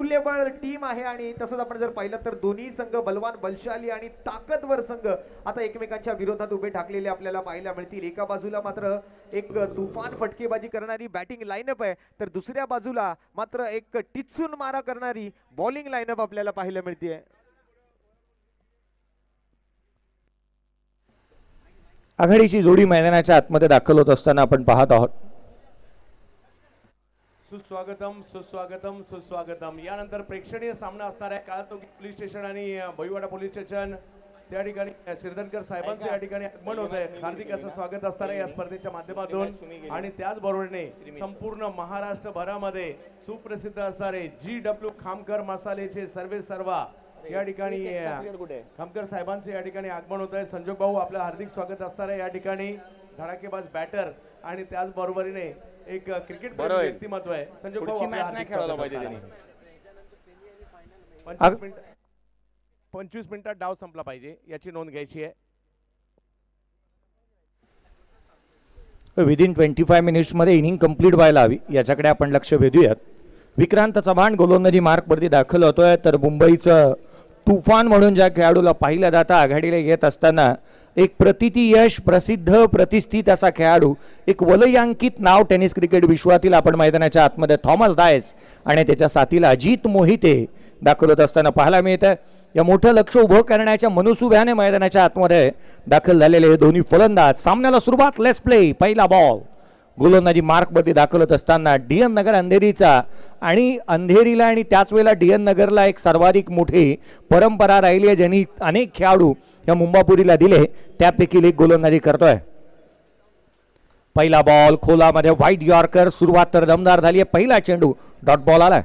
तुल्यबळ टीम आहे आणि तसंच आपण जर पाहिलं तर दोन्ही संघ बलवान बलशाली आणि ताकदवर संघ आता एकमेकांच्या विरोधात उभे ठाकलेले आपल्याला पाहायला मिळतील। एका बाजूला मात्र एक तुफान फटकेबाजी करणारी बॅटिंग लाईनअप आहे तर दुसऱ्या बाजूला मात्र एक टिचून मारा करणारी बॉलिंग लाईनअप आपल्याला पाहायला मिळते। आघाडीची जोडी मैदानाच्या आतमध्ये दाखल होत असताना आपण पाहत आहोत। सुस्वागतम सुस्वागतम सुस्वागतम। यानंतर प्रेक्षणीय सामना असणार आहे काळातोगी पोलीस स्टेशन आणि भोईवाडा पोलीस स्टेशन त्या ठिकाणी शिरदनकर साहेबांचं या ठिकाणी आगमन होत आहे। हार्दिक असं स्वागत असणार आहे या स्पर्धेच्या माध्यमातून आणि त्याचबरोबरने संपूर्ण महाराष्ट्रभरामध्ये सुप्रसिद्ध असणारे GW खामकर मसालेचे सर्वे सर्वा या ठिकाणी खामकर साहेबांचे या ठिकाणी आगमन होत आहे। संजोग भाऊ आपलं हार्दिक स्वागत असणार आहे। या ठिकाणी धडाकेबाज बॅटर आणि त्याचबरोबरीने एक क्रिकेट व्यक्तिमत्व आहे। संजोग भाऊ मॅच नाही खेळायला पाहिजे त्यांनी। 25 मिनिटात डाव संपला पाहिजे याची नोंद घ्यायची आहे। विदिन 25 मिनिट्स मध्ये इनिंग कंप्लीट व्हायला हवी याच्याकडे आपण लक्ष वेधूयात। विक्रांत चव्हाण गोलंदाजी मार्कवरती दाखल होतोय तर मुंबईचं तुफान म्हणून ज्या खेळाडूला पाहिलं जातं आघाडीला येत असताना एक प्रतिती यश प्रसिद्ध प्रतिष्ठित असा खेळाडू एक वलयांकित नाव टेनिस क्रिकेट विश्वातील आपण मैदानाच्या आतमध्ये थॉमस डायस आणि त्याच्या साथीला अजित मोहिते दाखल होत असताना पाहायला मिळतं। या मोठं लक्ष उभं करण्याच्या मनसुब्याने मैदानाच्या आतमध्ये दाखल झालेले हे दोन्ही फलंदाज। सामन्याला सुरुवात लेट्स प्ले पहिला बॉल गोलंदाजी मार्कवरती दाखल होत असताना DN नगर अंधेरीचा आणि अंधेरीला आणि त्याच वेळेला DN नगरला एक सर्वाधिक मोठी परंपरा राहिली आहे ज्यांनी अनेक खेळाडू या मुंबापुरीला दिले त्यापैकी एक गोलंदाजी करतोय। पहिला बॉल खोलामध्ये व्हाईट यॉर्कर सुरुवात तर दमदार झाली आहे। पहिला चेंडू डॉट बॉल आला।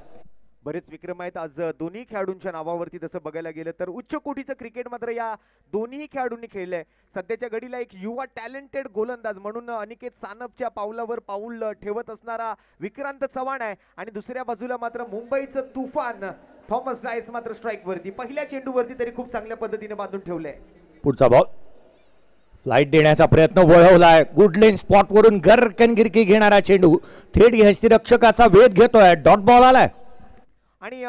बरेच विक्रम आहेत आज दोन्ही खेळाडूंच्या नावावरती तसं बघायला गेलं तर उच्च कोटीचं क्रिकेट मात्र या दोन्ही खेळाडूंनी खेळलंय। सध्याच्या घडीला एक युवा टॅलेंटेड गोलंदाज म्हणून अनिकेत सानपच्या पावलावर पाऊल ठेवत असणारा विक्रांत चव्हाण आहे आणि दुसऱ्या बाजूला मात्र मुंबईचं तुफान थॉमस डायस मात्र स्ट्राइक वरती पहिल्या चेंडूवरती तरी खूप चांगल्या पद्धतीने बांधून ठेवलंय। पुढचा बॉल फ्लाइट देण्याचा प्रयत्न वळवलाय गुड लेन स्पॉट वरून गरकनगिरकी घेणारा चेंडू थेट यष्टिरक्षकाचा वेध घेतोय डॉट बॉल आलाय। आणि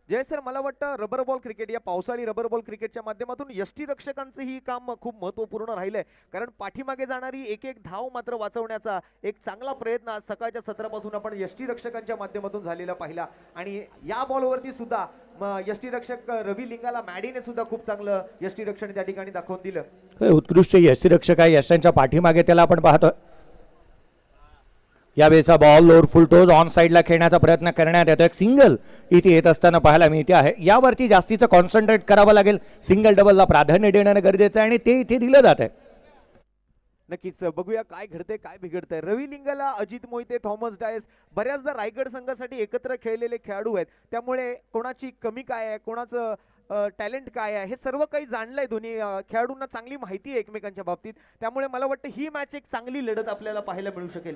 जय सर मला वाटतं रबर बॉल क्रिकेट या पावसाळी रबर बॉल क्रिकेटच्या माध्यमातून यष्टिरक्षकांचं ही काम खूप महत्त्वपूर्ण राहिलंय कारण पाठीमागे जाणारी एक एक धाव मात्र वाचवण्याचा एक चांगला प्रयत्न आज सकाळच्या सत्रापासून आपण यष्टिरक्षकांच्या माध्यमातून झालेला पाहिला आणि या बॉलवरती सुद्धा यष्टिरक्षक रवी लिंगाला मॅडीने सुद्धा खूप चांगलं यष्टिरक्षण त्या ठिकाणी दाखवून दिलं। उत्कृष्ट यष्टिरक्षक आहे यशांच्या पाठीमागे त्याला आपण पाहतोय। यावेळेचा ball lower full toss on साइडला खेळण्याचा प्रयत्न करण्यात येतो। एक सिंगल इथे येत असताना पाहायला मिळते आहे। यावरती जास्तीचं कॉन्सन्ट्रेट करावं लागेल सिंगल डबलला प्राधान्य देणं गरजेचं आहे आणि ते इथे दिलं जात आहे। नक्कीच बघूया काय घडतंय काय बिघडतंय। रवी लिंगाला अजित मोहिते थॉमस डायस बऱ्याचदा रायगड संघासाठी एकत्र खेळलेले खेळाडू आहेत त्यामुळे कोणाची कमी काय आहे कोणाचं टॅलेंट काय आहे हे सर्व काही जाणलंय दोन्ही खेळाडूंना चांगली माहिती आहे एकमेकांच्या बाबतीत त्यामुळे मला वाटतं ही मॅच एक चांगली लढत आपल्याला पाहायला मिळू शकेल।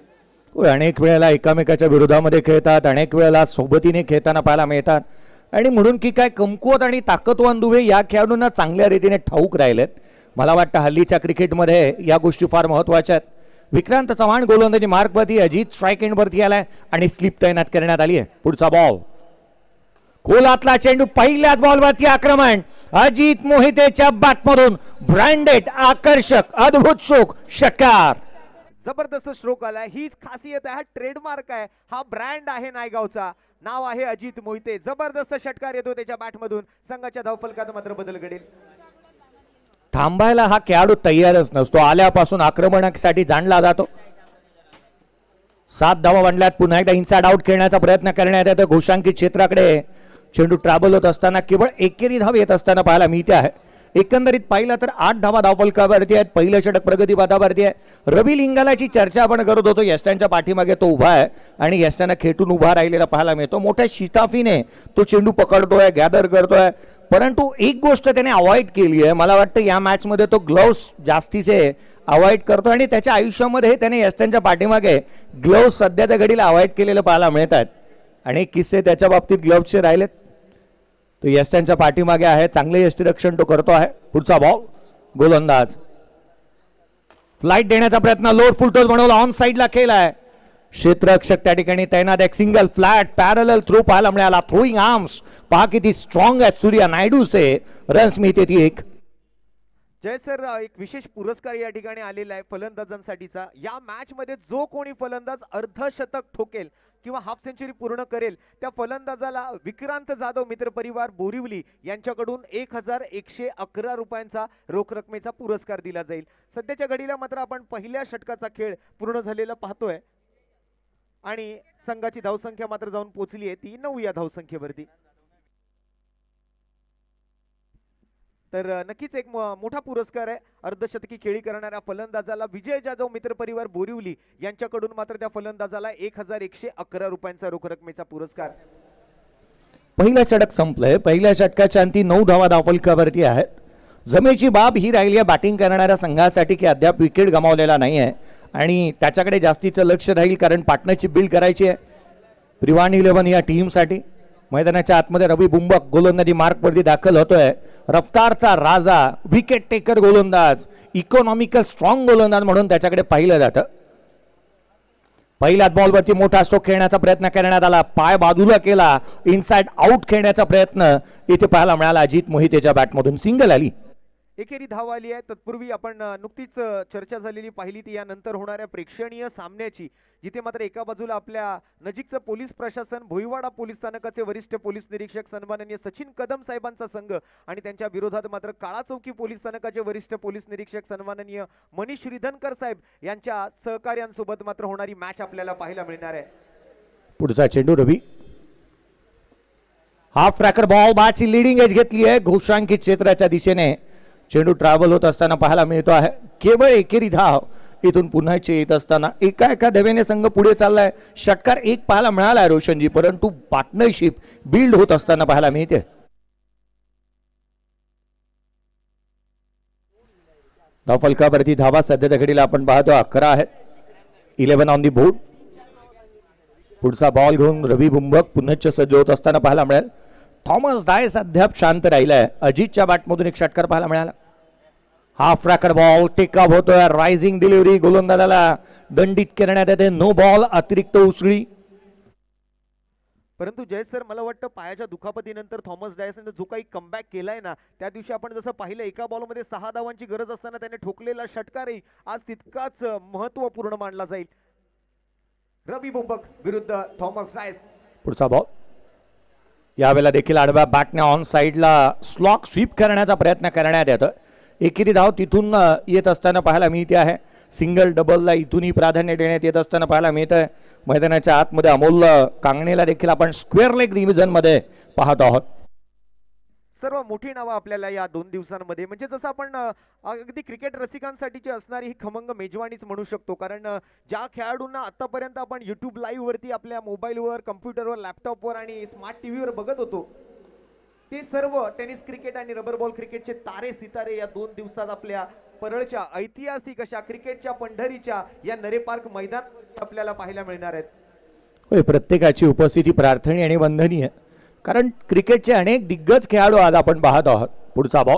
अनेक वेळेला एकामेकाच्या विरोधामध्ये खेळतात अनेक वेळेला सोबतीने खेळताना पाहायला मिळतात आणि म्हणून की काय कमकुवत आणि ताकदवान दुवे या खेळाडूंना चांगल्या रीतीने ठाऊक राहिलेत। मला वाटतं हल्लीच्या क्रिकेटमध्ये या गोष्टी फार महत्त्वाच्या आहेत। विक्रांत चव्हाण गोलंदाजी मार्कवरती अजित स्ट्राइक एंडवरती आलाय आणि स्लिप तैनात करण्यात आली आहे। पुढचा बॉल खोलातला चेंडू पहिल्याच बॉलवरती आक्रमण अजित मोहितेच्या बॅटमधून ब्रँडेड आकर्षक अद्भुत शोक षटकार जबरदस्त स्ट्रोक आलाय हीच खासियत आहे हा ट्रेडमार्क आहे हा ब्रँड आहे नायगावचा नाव आहे अजित मोहिते। जबरदस्त षटकार येतो त्याच्या बॅटमधून संघाच्या धावफलकात मात्र बदल घडेल। थांबायला हा खेळाडू तयारच नसतो आल्यापासून आक्रमणासाठी जाणला जातो। 7 धावा बनल्यात पुन्हा एकदा इनसाइड आउट खेळण्याचा प्रयत्न करण्यात येतो। घोषांकित क्षेत्राकडे चेंडू ट्रॅव्हल होत असताना केवळ एकेरी धाव येत असताना पाहायला मिळते आहे। एकंदरीत पाहिलं तर 8 धावा धावफलकावरती आहेत। पहिलं षटक प्रगतीपथावरती आहे। रवी लिंगालाची चर्चा आपण करत होतो यष्टांच्या पाठीमागे तो उभा आहे आणि यष्टांना खेटून उभा राहिलेला पाहायला मिळतो। मोठ्या शिताफीने तो चेंडू पकडतोय गॅदर करतोय परंतु एक गोष्ट त्याने अवॉइड केली आहे मला वाटतं या मॅच मध्ये तो ग्लोव्स जास्तीचे अवॉइड करतो आणि त्याच्या आयुष्यामध्ये त्याने यष्टांच्या पाठीमागे ग्लोव्स सध्याच्या घडीला अवॉइड केलेलं पाहायला मिळतात। अनेक किस्से त्याच्या बाबतीत ग्लोव्सचे राहिलेत। तो यष्टांच्या पाठीमागे आहे चांगले यष्टिरक्षण तो करतो आहे। पुढचा बॉल गोलंदाज फ्लाइट देण्याचा प्रयत्न लोअर फुल टॉस बनवला ऑन साइडला केलाय क्षेत्ररक्षक त्या ठिकाणी तैनात. एक सिंगल फ्लॅट पॅरल थ्रू पाहायला मिळाला. थ्रोईंग आर्म्स पहा किती स्ट्रॉंग आहेत सूर्या नायडूचे. रन्स मिळते ती एक. जय सर, एक विशेष पुरस्कार या ठिकाणी आलेला आहे फलंदाजांसाठीचा. या मॅच मध्ये जो कोणी फलंदाज अर्धशतक ठोकेल किंवा हाफ सेंचुरी पूर्ण करेल त्या फलंदाजाला विक्रांत जाधव मित्र परिवार बोरिवली यांच्याकडून 1111 रुपयांचा रोख रकमेचा पुरस्कार दिला जाईल. सध्याच्या घडीला मात्र आपण पहिल्या षटकाचा खेळ पूर्ण झालेला पाहतोय आणि संघाची धावसंख्या मात्र जाऊन पोहोचली आहे ती 9 या धावसंख्येवरती. तर नक्कीच एक मोठा पुरस्कार आहे अर्धशतकी खेळी करणाऱ्या फलंदाजाला. विजय जाधव मित्र परिवार बोरिवली यांच्याकडून मात्र त्या फलंदाजाला 1111 रुपयांचा रोख रकमेचा पुरस्कार. पहिलं षटक संपलंय. पहिल्या षटकाच्या अंती 9 धावा धावफलकावरती आहेत. जमेची बाब ही राहिली आहे बॅटिंग करणाऱ्या संघासाठी की अद्याप विकेट गमावलेला नाही आहे आणि त्याच्याकडे जास्तीचं लक्ष राहील कारण पार्टनरशिप बिल्ड करायची आहे प्रिवान 11 या टीमसाठी. मैदानाच्या आतमध्ये रवी बुंबक गोलंदाजी मार्कवरती दाखल होतोय. रफ्तारचा राजा, विकेट टेकर गोलंदाज, इकॉनॉमिकल स्ट्रॉंग गोलंदाज म्हणून त्याच्याकडे पाहिलं जातं. पहिल्याच बॉलवरती मोठा स्ट्रोक खेळण्याचा प्रयत्न करण्यात आला. पाय बाजूला केला. इनसाइड आउट खेळण्याचा प्रयत्न इथे पाहायला मिळाला. अजित मोहितेच्या बॅटमधून सिंगल आली. एकेरी धाव आली आहे. तत्पूर्वी आपण नुकतीच चर्चा झालेली पाहिली ती यानंतर होणाऱ्या प्रेक्षणीय सामन्याची, जिथे मात्र एका बाजूला आपल्या नजीकचं पोलीस प्रशासन भोईवाडा पोलीस स्थानकाचे वरिष्ठ पोलीस निरीक्षक सन्माननीय सचिन कदम साहेबांचा संघ आणि त्यांच्या विरोधात मात्र काळा चौकी पोलीस स्थानकाचे वरिष्ठ पोलीस निरीक्षक सन्माननीय मनीष रिधनकर साहेब यांच्या सहकार्यांसोबत मात्र होणारी मॅच आपल्याला पाहायला मिळणार आहे. पुढचा चेंडू रवी. हाफ ट्रॅकर बॉल बाची लिडिंग एज घेतली आहे घोषांकित क्षेत्राच्या दिशेने. चेंडू ट्रॅव्हल होत असताना पाहायला मिळतो आहे. केवळ एकेरी धाव इथून पुन्हा येत असताना एका धावेने संघ पुढे चाललाय. षटकार एक पाहायला मिळालाय रोशनजी, परंतु पार्टनरशिप बिल्ड होत असताना पाहायला मिळते. धावफलकावरती धावा सध्याच्या घडीला आपण पाहतो 11 आहेत. 11 ऑन दी बोर्ड. पुढचा बॉल घेऊन रवी बुंबक पुन्हा सज्ज होत असताना पाहायला मिळेल. थॉमस डायस अद्याप शांत राहिलाय. अजितच्या बॅटमधून एक षटकार पाहायला मिळाला. हाफ ट्रॅकर बॉल टेकअप होतोय. रायझिंग डिलिव्हरी गोलंदाजाला दंडित करण्यात येते. नो बॉल अतिरिक्त उसळी. परंतु जय सर, मला वाटतं पायाच्या दुखापतीनंतर थॉमस डायसने जो काही कमबॅक केलाय ना, त्या दिवशी आपण जसं पाहिलं एका बॉलमध्ये 6 धावांची गरज असताना त्याने ठोकलेला षटकारही आज तितकाच महत्वपूर्ण मानला जाईल. रवी बुंबक विरुद्ध थॉमस डायस. पुढचा बॉल यावेळेला देखील आडव्या बॅटने ऑन साइडला स्लॉक स्वीप करण्याचा प्रयत्न करण्यात येतो. एकेरी धाव तिथून येत असताना पाहायला मिळते आहे. सिंगल डबलला इथूनही प्राधान्य देण्यात येत असताना पाहायला मिळत आहे. मैदानाच्या आतमध्ये अमोल कांगणेला देखील आपण स्क्वेअर लेग डिव्हिजन मध्ये पाहत आहोत. सर्व मोठी नावं आपल्याला या 2 दिवसांमध्ये, म्हणजे जसं आपण अगदी क्रिकेट रसिकांसाठीची असणारी ही खमंग मेजवानीच म्हणू शकतो. कारण ज्या खेळाडूंना आतापर्यंत आपण युट्यूब लाईव्ह वरती आपल्या मोबाईलवर, कम्प्युटरवर, लॅपटॉपवर आणि स्मार्ट टीव्हीवर बघत होतो, ते सर्व टेनिस क्रिकेट आणि रबर बॉल क्रिकेटचे तारे सितारे या 2 दिवसात आपल्या परळच्या ऐतिहासिक अशा क्रिकेटच्या पंढरीच्या या नरे पार्क मैदान आपल्याला पाहायला मिळणार आहेत. होय, प्रत्येकाची उपस्थिती प्रार्थनीय आणि वंदनीय, कारण क्रिकेटचे अनेक दिग्गज खेळाडू आज आपण पाहत आहोत. पुढचा बॉल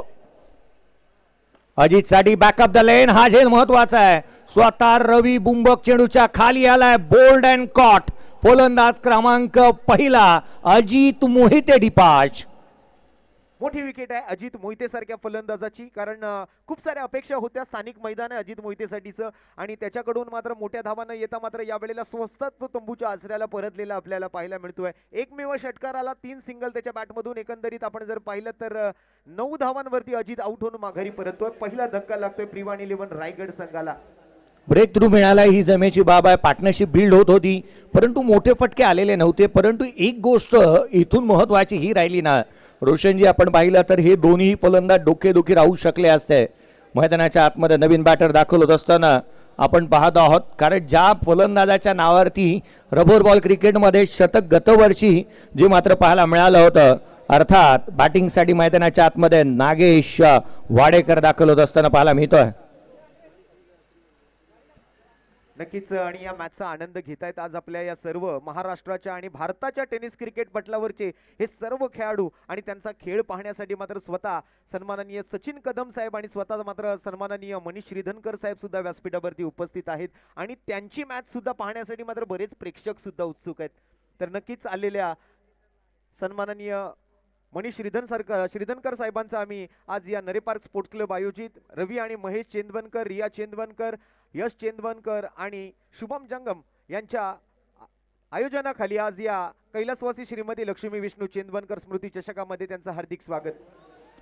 अजित साठी बॅकअप द लेन. हा झेल महत्वाचा आहे. स्वतः रवी बुंबक चेंडूच्या खाली आलाय. Bowled and caught. फलंदाज क्रमांक पहिला अजित मोहिते डिपाच. मोठी विकेट आहे अजित मोहिते सारख्या फलंदाजाची, कारण खूप साऱ्या अपेक्षा होत्या. स्थानिक मैदान आहे अजित मोहितेसाठीचं आणि त्याच्याकडून मात्र मोठ्या धावा न येता मात्र यावेळेला स्वस्तात तो तंबूच्या आसऱ्याला परतलेला आपल्याला पाहायला मिळतोय. एकमेव षटकार आला, 3 सिंगल त्याच्या बॅटमधून. एकंदरीत आपण जर पाहिलं तर 9 धावांवरती अजित आउट होऊन माघारी परततोय. पहिला धक्का लागतोय प्रिवान 11 रायगड संघाला. ब्रेक थ्रू मिळाला ही जमेची बाब आहे. पार्टनरशिप बिल्ड होत होती, परंतु मोठे फटके आलेले नव्हते. परंतु एक गोष्ट इथून महत्वाची ही राहिली ना रोशनजी, आपण पाहिलं तर हे दोन्ही फलंदाज डोकेदुखी राहू शकले असते. मैदानाच्या आतमध्ये नवीन बॅटर दाखल होत असताना आपण पाहत आहोत, कारण ज्या फलंदाजाच्या नावावरती रबर बॉल क्रिकेटमध्ये शतक गतवर्षी जे मात्र पाहायला मिळालं होतं, अर्थात बॅटिंगसाठी मैदानाच्या आतमध्ये नागेश वाडेकर दाखल होत असताना पाहायला मिळतोय. नक्कीच आणि या मॅचचा आनंद घेतायत आज आपल्या या सर्व महाराष्ट्राच्या आणि भारताच्या टेनिस क्रिकेट पटलावरचे हे सर्व खेळाडू आणि त्यांचा खेळ पाहण्यासाठी मात्र स्वतः सन्माननीय सचिन कदम साहेब आणि स्वतः मात्र सन्माननीय मनीष श्रीधरकर साहेब सुद्धा व्यासपीठावरती उपस्थित आहेत आणि त्यांची मॅच सुद्धा पाहण्यासाठी मात्र बरेच प्रेक्षक सुद्धा उत्सुक आहेत. तर नक्कीच आलेल्या सन्माननीय मनीष श्रीधरकर साहेबांचा आम्ही आज या नरे पार्क स्पोर्ट्स क्लब आयोजित रवी आणि महेश चेंदवनकर, रिया चेंदवनकर, यश चेंदवनकर आणि शुभम जंगम यांच्या आयोजनाखाली आज या कैलासवासी श्रीमती लक्ष्मी विष्णू चेंदवनकर स्मृती चषकामध्ये त्यांचं हार्दिक स्वागत.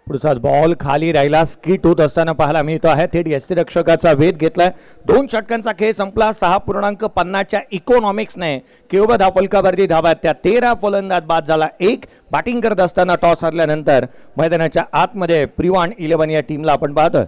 पुढचा बॉल खाली राहिला, स्किट होत असताना पाहायला मिळतो आहे. थेट यष्टीरक्षकाचा वेध घेतलाय. 2 षटकांचा खेळ संपला. 6.50च्या इकॉनॉमिक्सने केवळ धावफलकावरती धावा त्या 13 फलंदाज बाद झाला. 1 बॅटिंग करत असताना टॉस हरल्यानंतर मैदानाच्या आतमध्ये प्रिवान 11 या टीमला आपण पाहतोय.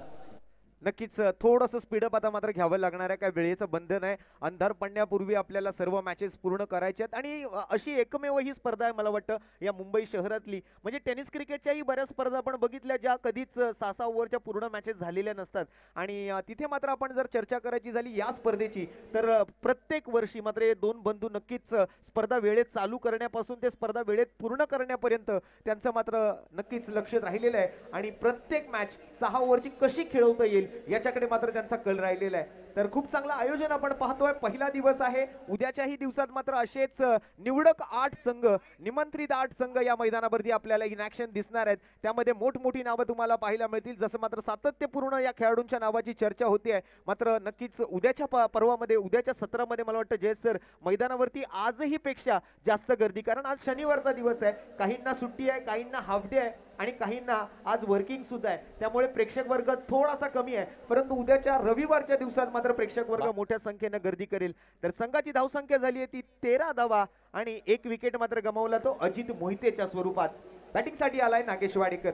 नक्कीच थोडंसं स्पीडअप आता मात्र घ्यावं लागणार आहे. काय वेळेचं बंधन आहे. अंधार पडण्यापूर्वी आपल्याला सर्व मॅचेस पूर्ण करायचे आहेत आणि अशी एकमेव ही स्पर्धा आहे मला वाटतं या मुंबई शहरातली. म्हणजे टेनिस क्रिकेटच्याही बऱ्याच स्पर्धा आपण बघितल्या ज्या कधीच 6-6 ओव्हरच्या पूर्ण मॅचेस झालेल्या नसतात आणि तिथे मात्र आपण जर चर्चा करायची झाली या स्पर्धेची तर प्रत्येक वर्षी मात्र हे 2 बंधू नक्कीच स्पर्धा वेळेत चालू करण्यापासून ते स्पर्धा वेळेत पूर्ण करण्यापर्यंत त्यांचं मात्र नक्कीच लक्ष राहिलेलं आहे आणि प्रत्येक मॅच 6 ओव्हरची कशी खेळवता येईल याच्याकडे मात्र त्यांचा कल राहिलेला आहे. तर खूप चांगलं आयोजन आपण पाहतोय. पहिला दिवस आहे. उद्याच्याही दिवसात मात्र असेच निवडक 8 संघ, निमंत्रित 8 संघ या मैदानावरती आपल्याला इन ॲक्शन दिसणार आहेत. त्यामध्ये मोठमोठी नावं तुम्हाला पाहायला मिळतील. जसं मात्र सातत्यपूर्ण या खेळाडूंच्या नावाची चर्चा होते आहे. मात्र नक्कीच उद्याच्या पर्वामध्ये, उद्याच्या सत्रामध्ये मला वाटतं जयेश सर मैदानावरती आजही पेक्षा जास्त गर्दी, कारण आज शनिवारचा दिवस आहे. काहींना सुट्टी आहे, काहींना हाफ डे आहे आणि काहींना आज वर्किंग सुद्धा आहे. त्यामुळे प्रेक्षक वर्ग थोडासा कमी आहे. परंतु उद्याच्या रविवारच्या दिवसात मात्र प्रेक्षक वर्ग मोठ्या संख्येने गर्दी करेल. तर संघाची धावसंख्या झाली आहे ती 13 धावा आणि 1 विकेट मात्र गमावला तो अजित मोहितेच्या स्वरूपात. बॅटिंगसाठी आलाय नागेश वाडेकर.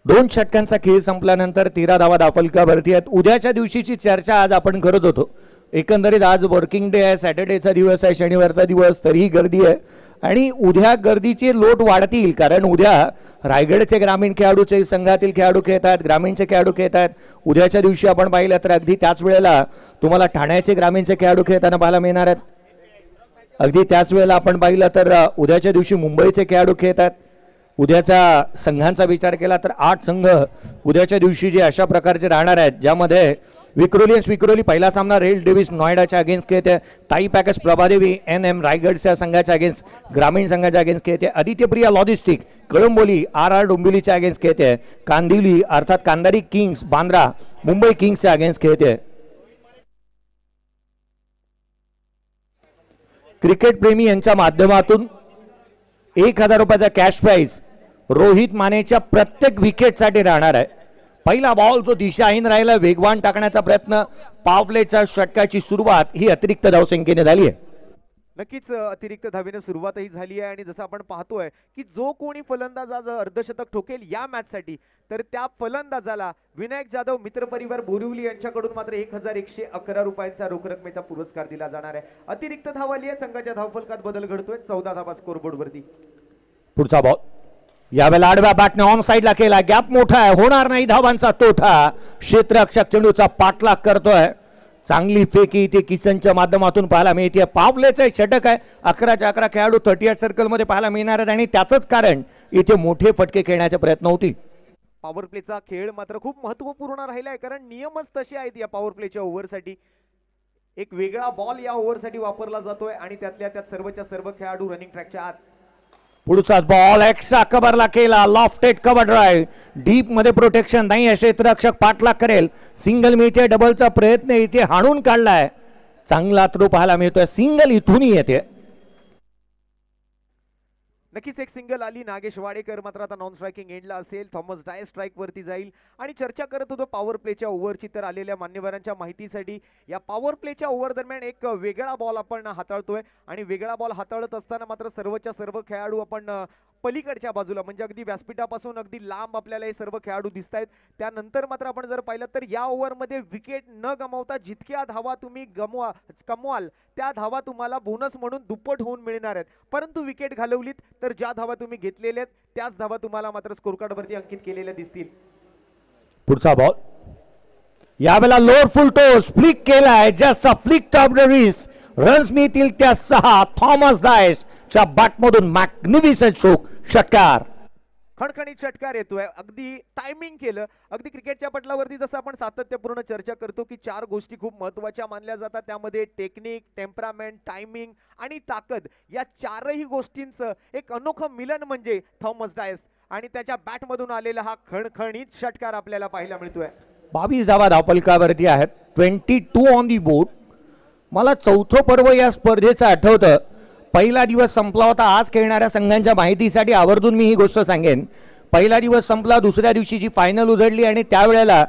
दोन षटकांचा खेळ संपल्यानंतर 13 धावा धावफलकावरती आहेत. उद्याच्या दिवशीची चर्चा आज आपण करत होतो. एकंदरीत आज वर्किंग डे आहे, सॅटर्डेचा दिवस आहे, शनिवारचा दिवस, तरीही गर्दी आहे आणि उद्या गर्दीचे लोट वाढतील कारण उद्या रायगडचे ग्रामीण खेळाडूचे संघातील खेळाडू खेळत आहेत, ग्रामीणचे खेळाडू खेळत आहेत. उद्याच्या दिवशी आपण पाहिलं तर अगदी त्याच वेळेला तुम्हाला ठाण्याचे ग्रामीणचे खेळाडू खेळताना पाहायला मिळणार आहेत. अगदी त्याच वेळेला आपण पाहिलं तर उद्याच्या दिवशी मुंबईचे खेळाडू खेळत आहेत. उद्याचा संघांचा विचार केला तर 8 संघ उद्याच्या दिवशी जे अशा प्रकारचे राहणार आहेत, ज्यामध्ये विक्रोली पहिला सामना रेल डेव्हिस नोएडाच्या अगेन्स्ट खेळते. ताई पॅकेज प्रभादेवी NM रायगडच्या संघाच्या अगेन्स्ट ग्रामीण संघाच्या अगेन्स्ट खेळते. आदित्यप्रिया लॉजिस्टिक कळंबोली RR डोंबिवलीच्या अगेन्स्ट खेळते. कांदिवली अर्थात कांदारी किंग्स बांद्रा मुंबई किंग्सच्या अगेन्स्ट खेळते. क्रिकेट प्रेमी यांच्या माध्यमातून 1000 रुपयाचा कॅश प्राइज रोहित मानेच्या प्रत्येक विकेटसाठी राहणार आहे. पहिला बॉल जो दिशाहीन राहिला, वेगवान टाकण्याचा प्रयत्न, पावलेच्या षटकाची सुरुवात ही अतिरिक्त धावसंख्येने झाली आहे. नक्कीच अतिरिक्त धावेने सुरुवातही झाली आहे आणि जसं आपण पाहतोय की जो कोणी फलंदाज आज अर्धशतक ठोकेल या मॅचसाठी तर त्या फलंदाजाला विनायक जाधव मित्रपरिवार बोरिवली यांच्याकडून मात्र 1111 रुपयांचा रोख रकमेचा पुरस्कार दिला जाणार आहे. अतिरिक्त धाव आली आहे. संघाच्या धावफलकात बदल घडतोय. 14 धावा स्कोरबोर्ड वरती. पुढचा बॉल यावेळेला आडव्या बॅटने ऑन साइडला केला. गॅप मोठा आहे, होणार नाही धावांचा तोटा. क्षेत्ररक्षक चेंडूचा पाठलाग करतोय. चांगली फेकी इथे किसनच्या माध्यमातून पाहायला मिळते. पावलेचे षटक आहे. 11च्या 11 खेळाडू 38 सर्कलमध्ये पाहायला मिळणार आहेत आणि त्याचंच कारण इथे मोठे फटके खेळण्याचे प्रयत्न होतील. पॉवर प्लेचा खेळ मात्र खूप महत्वपूर्ण राहिला आहे कारण नियमच तसे आहेत या पॉवर प्लेच्या ओव्हरसाठी. एक वेगळा बॉल या ओव्हरसाठी वापरला जातोय आणि त्यातल्या त्यात सर्वच्या सर्व खेळाडू रनिंग ट्रॅकच्या आत. पुढचा बॉल एक्स्ट्रा कव्हरला केला. लॉफ्टेड कव्हर ड्राईव्ह डीप मध्ये प्रोटेक्शन नाही. क्षेत्ररक्षक पाठलाग करेल. सिंगल मिळते. डबलचा प्रयत्न इथे हाणून काढलाय. चांगला थ्रो पाहायला मिळतोय. सिंगल इथूनही येते. नक्कीच एक सिंगल आली. नागेश वाडेकर मात्र आता नॉन स्ट्रायकिंग एंडला असेल. थॉमस डाय स्ट्राईक वरती जाईल आणि चर्चा करत होतो पॉवर प्लेच्या ओव्हरची. तर आलेल्या मान्यवरांच्या माहितीसाठी या पॉवर प्लेच्या ओव्हर दरम्यान एक वेगळा बॉल आपण हाताळतोय आणि वेगळा बॉल हाताळत असताना मात्र सर्वच्या सर्व खेळाडू आपण पलीकडच्या बाजूला म्हणजे अगदी व्यासपीठापासून अगदी लांब आपल्याला हे सर्व खेळाडू दिसत आहेत. त्यानंतर मात्र आपण जर पाहिलं तर या ओव्हरमध्ये विकेट न गमावता जितक्या धावा तुम्ही कमवाल त्या धावा तुम्हाला बोनस म्हणून दुप्पट होऊन मिळणार आहेत. परंतु विकेट घालवलीत तर ज्या धावा तुम्ही घेतलेल्या आहेत त्याच धावा तुम्हाला मात्र स्कोर कार्ड वरती अंकित केलेल्या दिसतील. पुढचा बॉल यावेळेला लोअर फुल टोस फ्लिक केलाय, just a flick top the wrist. Runs मिळतील त्या 6. थॉमस डायस च्या बॅटमधून मॅग्निफिसंट स्ट्रोक, षटकार. खणखणीत षटकार येतोय, अगदी टायमिंग केलं. अगदी क्रिकेटच्या पटलावरती जसं आपण सातत्यपूर्ण चर्चा करतो की 4 गोष्टी खूप महत्त्वाच्या मानल्या जातात, त्यामध्ये टेक्निक, टेम्परामेंट, टायमिंग आणि ताकद या 4ही गोष्टींचं एक अनोखं मिलन म्हणजे थॉमस डायस आणि त्याच्या बॅटमधून आलेला हा खणखणीत षटकार आपल्याला पाहायला मिळतोय. 22 धावा धावफलकावरती आहेत, 22 ऑन दी बोर्ड. मला चौथं पर्व या स्पर्धेचं आठवतं. पहिला दिवस संपला होता. आज खेळणाऱ्या संघांच्या माहितीसाठी आवर्जून मी ही गोष्ट सांगेन. पहिला दिवस संपला, दुसऱ्या दिवशीची फायनल उजळली आणि त्यावेळेला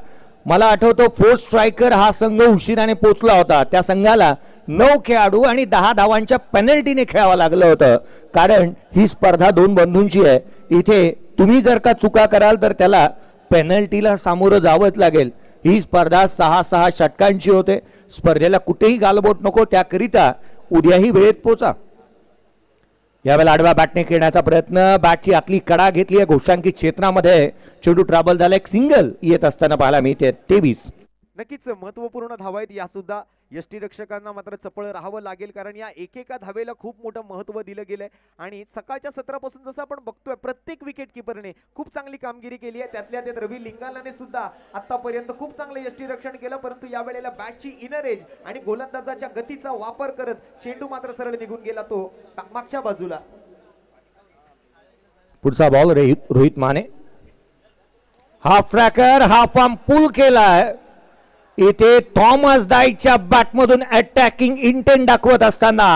मला आठवतं फोर्थ स्ट्रायकर हा संघ उशिराने पोचला होता. त्या संघाला 9 खेळाडू आणि 10 धावांच्या पेनल्टीने खेळावं लागलं होतं, कारण ही स्पर्धा 2 बंधूंची आहे. इथे तुम्ही जर का चुका कराल तर त्याला पेनल्टीला सामोरं जावंच लागेल. ही स्पर्धा 6-6 षटकांची होते. स्पर्धेला कुठेही गालबोट नको, त्याकरिता उद्याही वेळेत पोचा. यावेळेला आडव्या बॅटने खेळण्याचा प्रयत्न, बॅटची आतली कडा घेतली आहे घोषांकित क्षेत्रामध्ये. चेंडू ट्रॅबल झाला, एक सिंगल येत असताना पाहायला मिळते. 23. नक्कीच महत्वपूर्ण धावा आहेत या सुद्धा. यष्टीरक्षकांना मात्र चपळ राहावं लागेल, कारण या एकेका धावेला खूप मोठं महत्व दिलं गेलंय. आणि सकाळच्या सत्रापासून जसं आपण बघतोय प्रत्येक विकेट किपरने खूप चांगली कामगिरी केली आहे. त्यातल्या त्यात रवी लिंगालाने सुद्धा आतापर्यंत खूप चांगलं यष्टीरक्षण केलं, परंतु या वेळेला बॅटची इनर एज आणि गोलंदाजाच्या गतीचा वापर करत चेंडू मात्र सरळ निघून गेला तो मागच्या बाजूला. पुढचा ball Rohit Mane, half tracker, half arm pull केलाय. इथे थॉमस डायसच्या बॅटमधून अटॅकिंग इंटेंट दाखवत असताना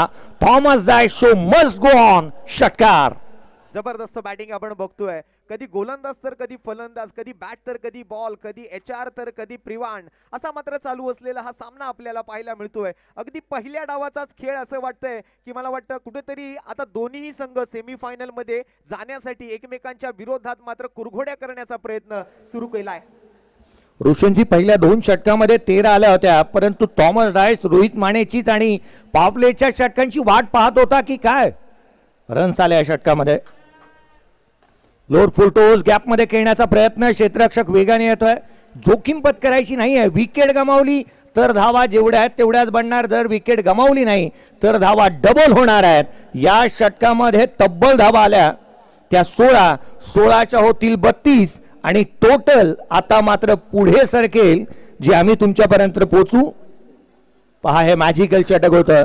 Thomas Dias show must go on, षटकार. जबरदस्त बॅटिंग आपण बघतोय. कधी गोलंदाज तर कधी फलंदाज, कधी बॅट तर कधी बॉल, कधी HR तर कधी प्रिवाण, असा मात्र चालू असलेला हा सामना आपल्याला पाहायला मिळतोय. अगदी पहिल्या डावाचाच खेळ असं वाटतंय की मला वाटतं कुठेतरी आता दोन्ही संघ सेमीफायनल मध्ये जाण्यासाठी एकमेकांच्या विरोधात मात्र कुरघोड्या करण्याचा प्रयत्न सुरू केलाय. रोशनजी पहिल्या 2 षटकामध्ये 13 आल्या होत्या, परंतु थॉमस डायस रोहित मानेचीच आणि पावलेच्या षटकांची वाट पाहत होता की काय. रन्स आल्या षटकामध्ये. लोअर फुल टोस गॅप मध्ये खेळण्याचा प्रयत्न, क्षेत्ररक्षक वेगाने येतोय. जोखीम पत्करायची नाहीये. विकेट गमावली तर धावा जेवढ्या आहेत तेवढ्याच बनणार, जर विकेट गमावली नाही तर धावा डबल होणार आहेत. या षटकामध्ये तब्बल धावा आल्या त्या 16, 16च्या होतील 32 आणि टोटल आता मात्र पुढे सरकेल जे आम्ही तुमच्यापर्यंत पोहोचू. पहा हे मॅजिकल षटक होतं.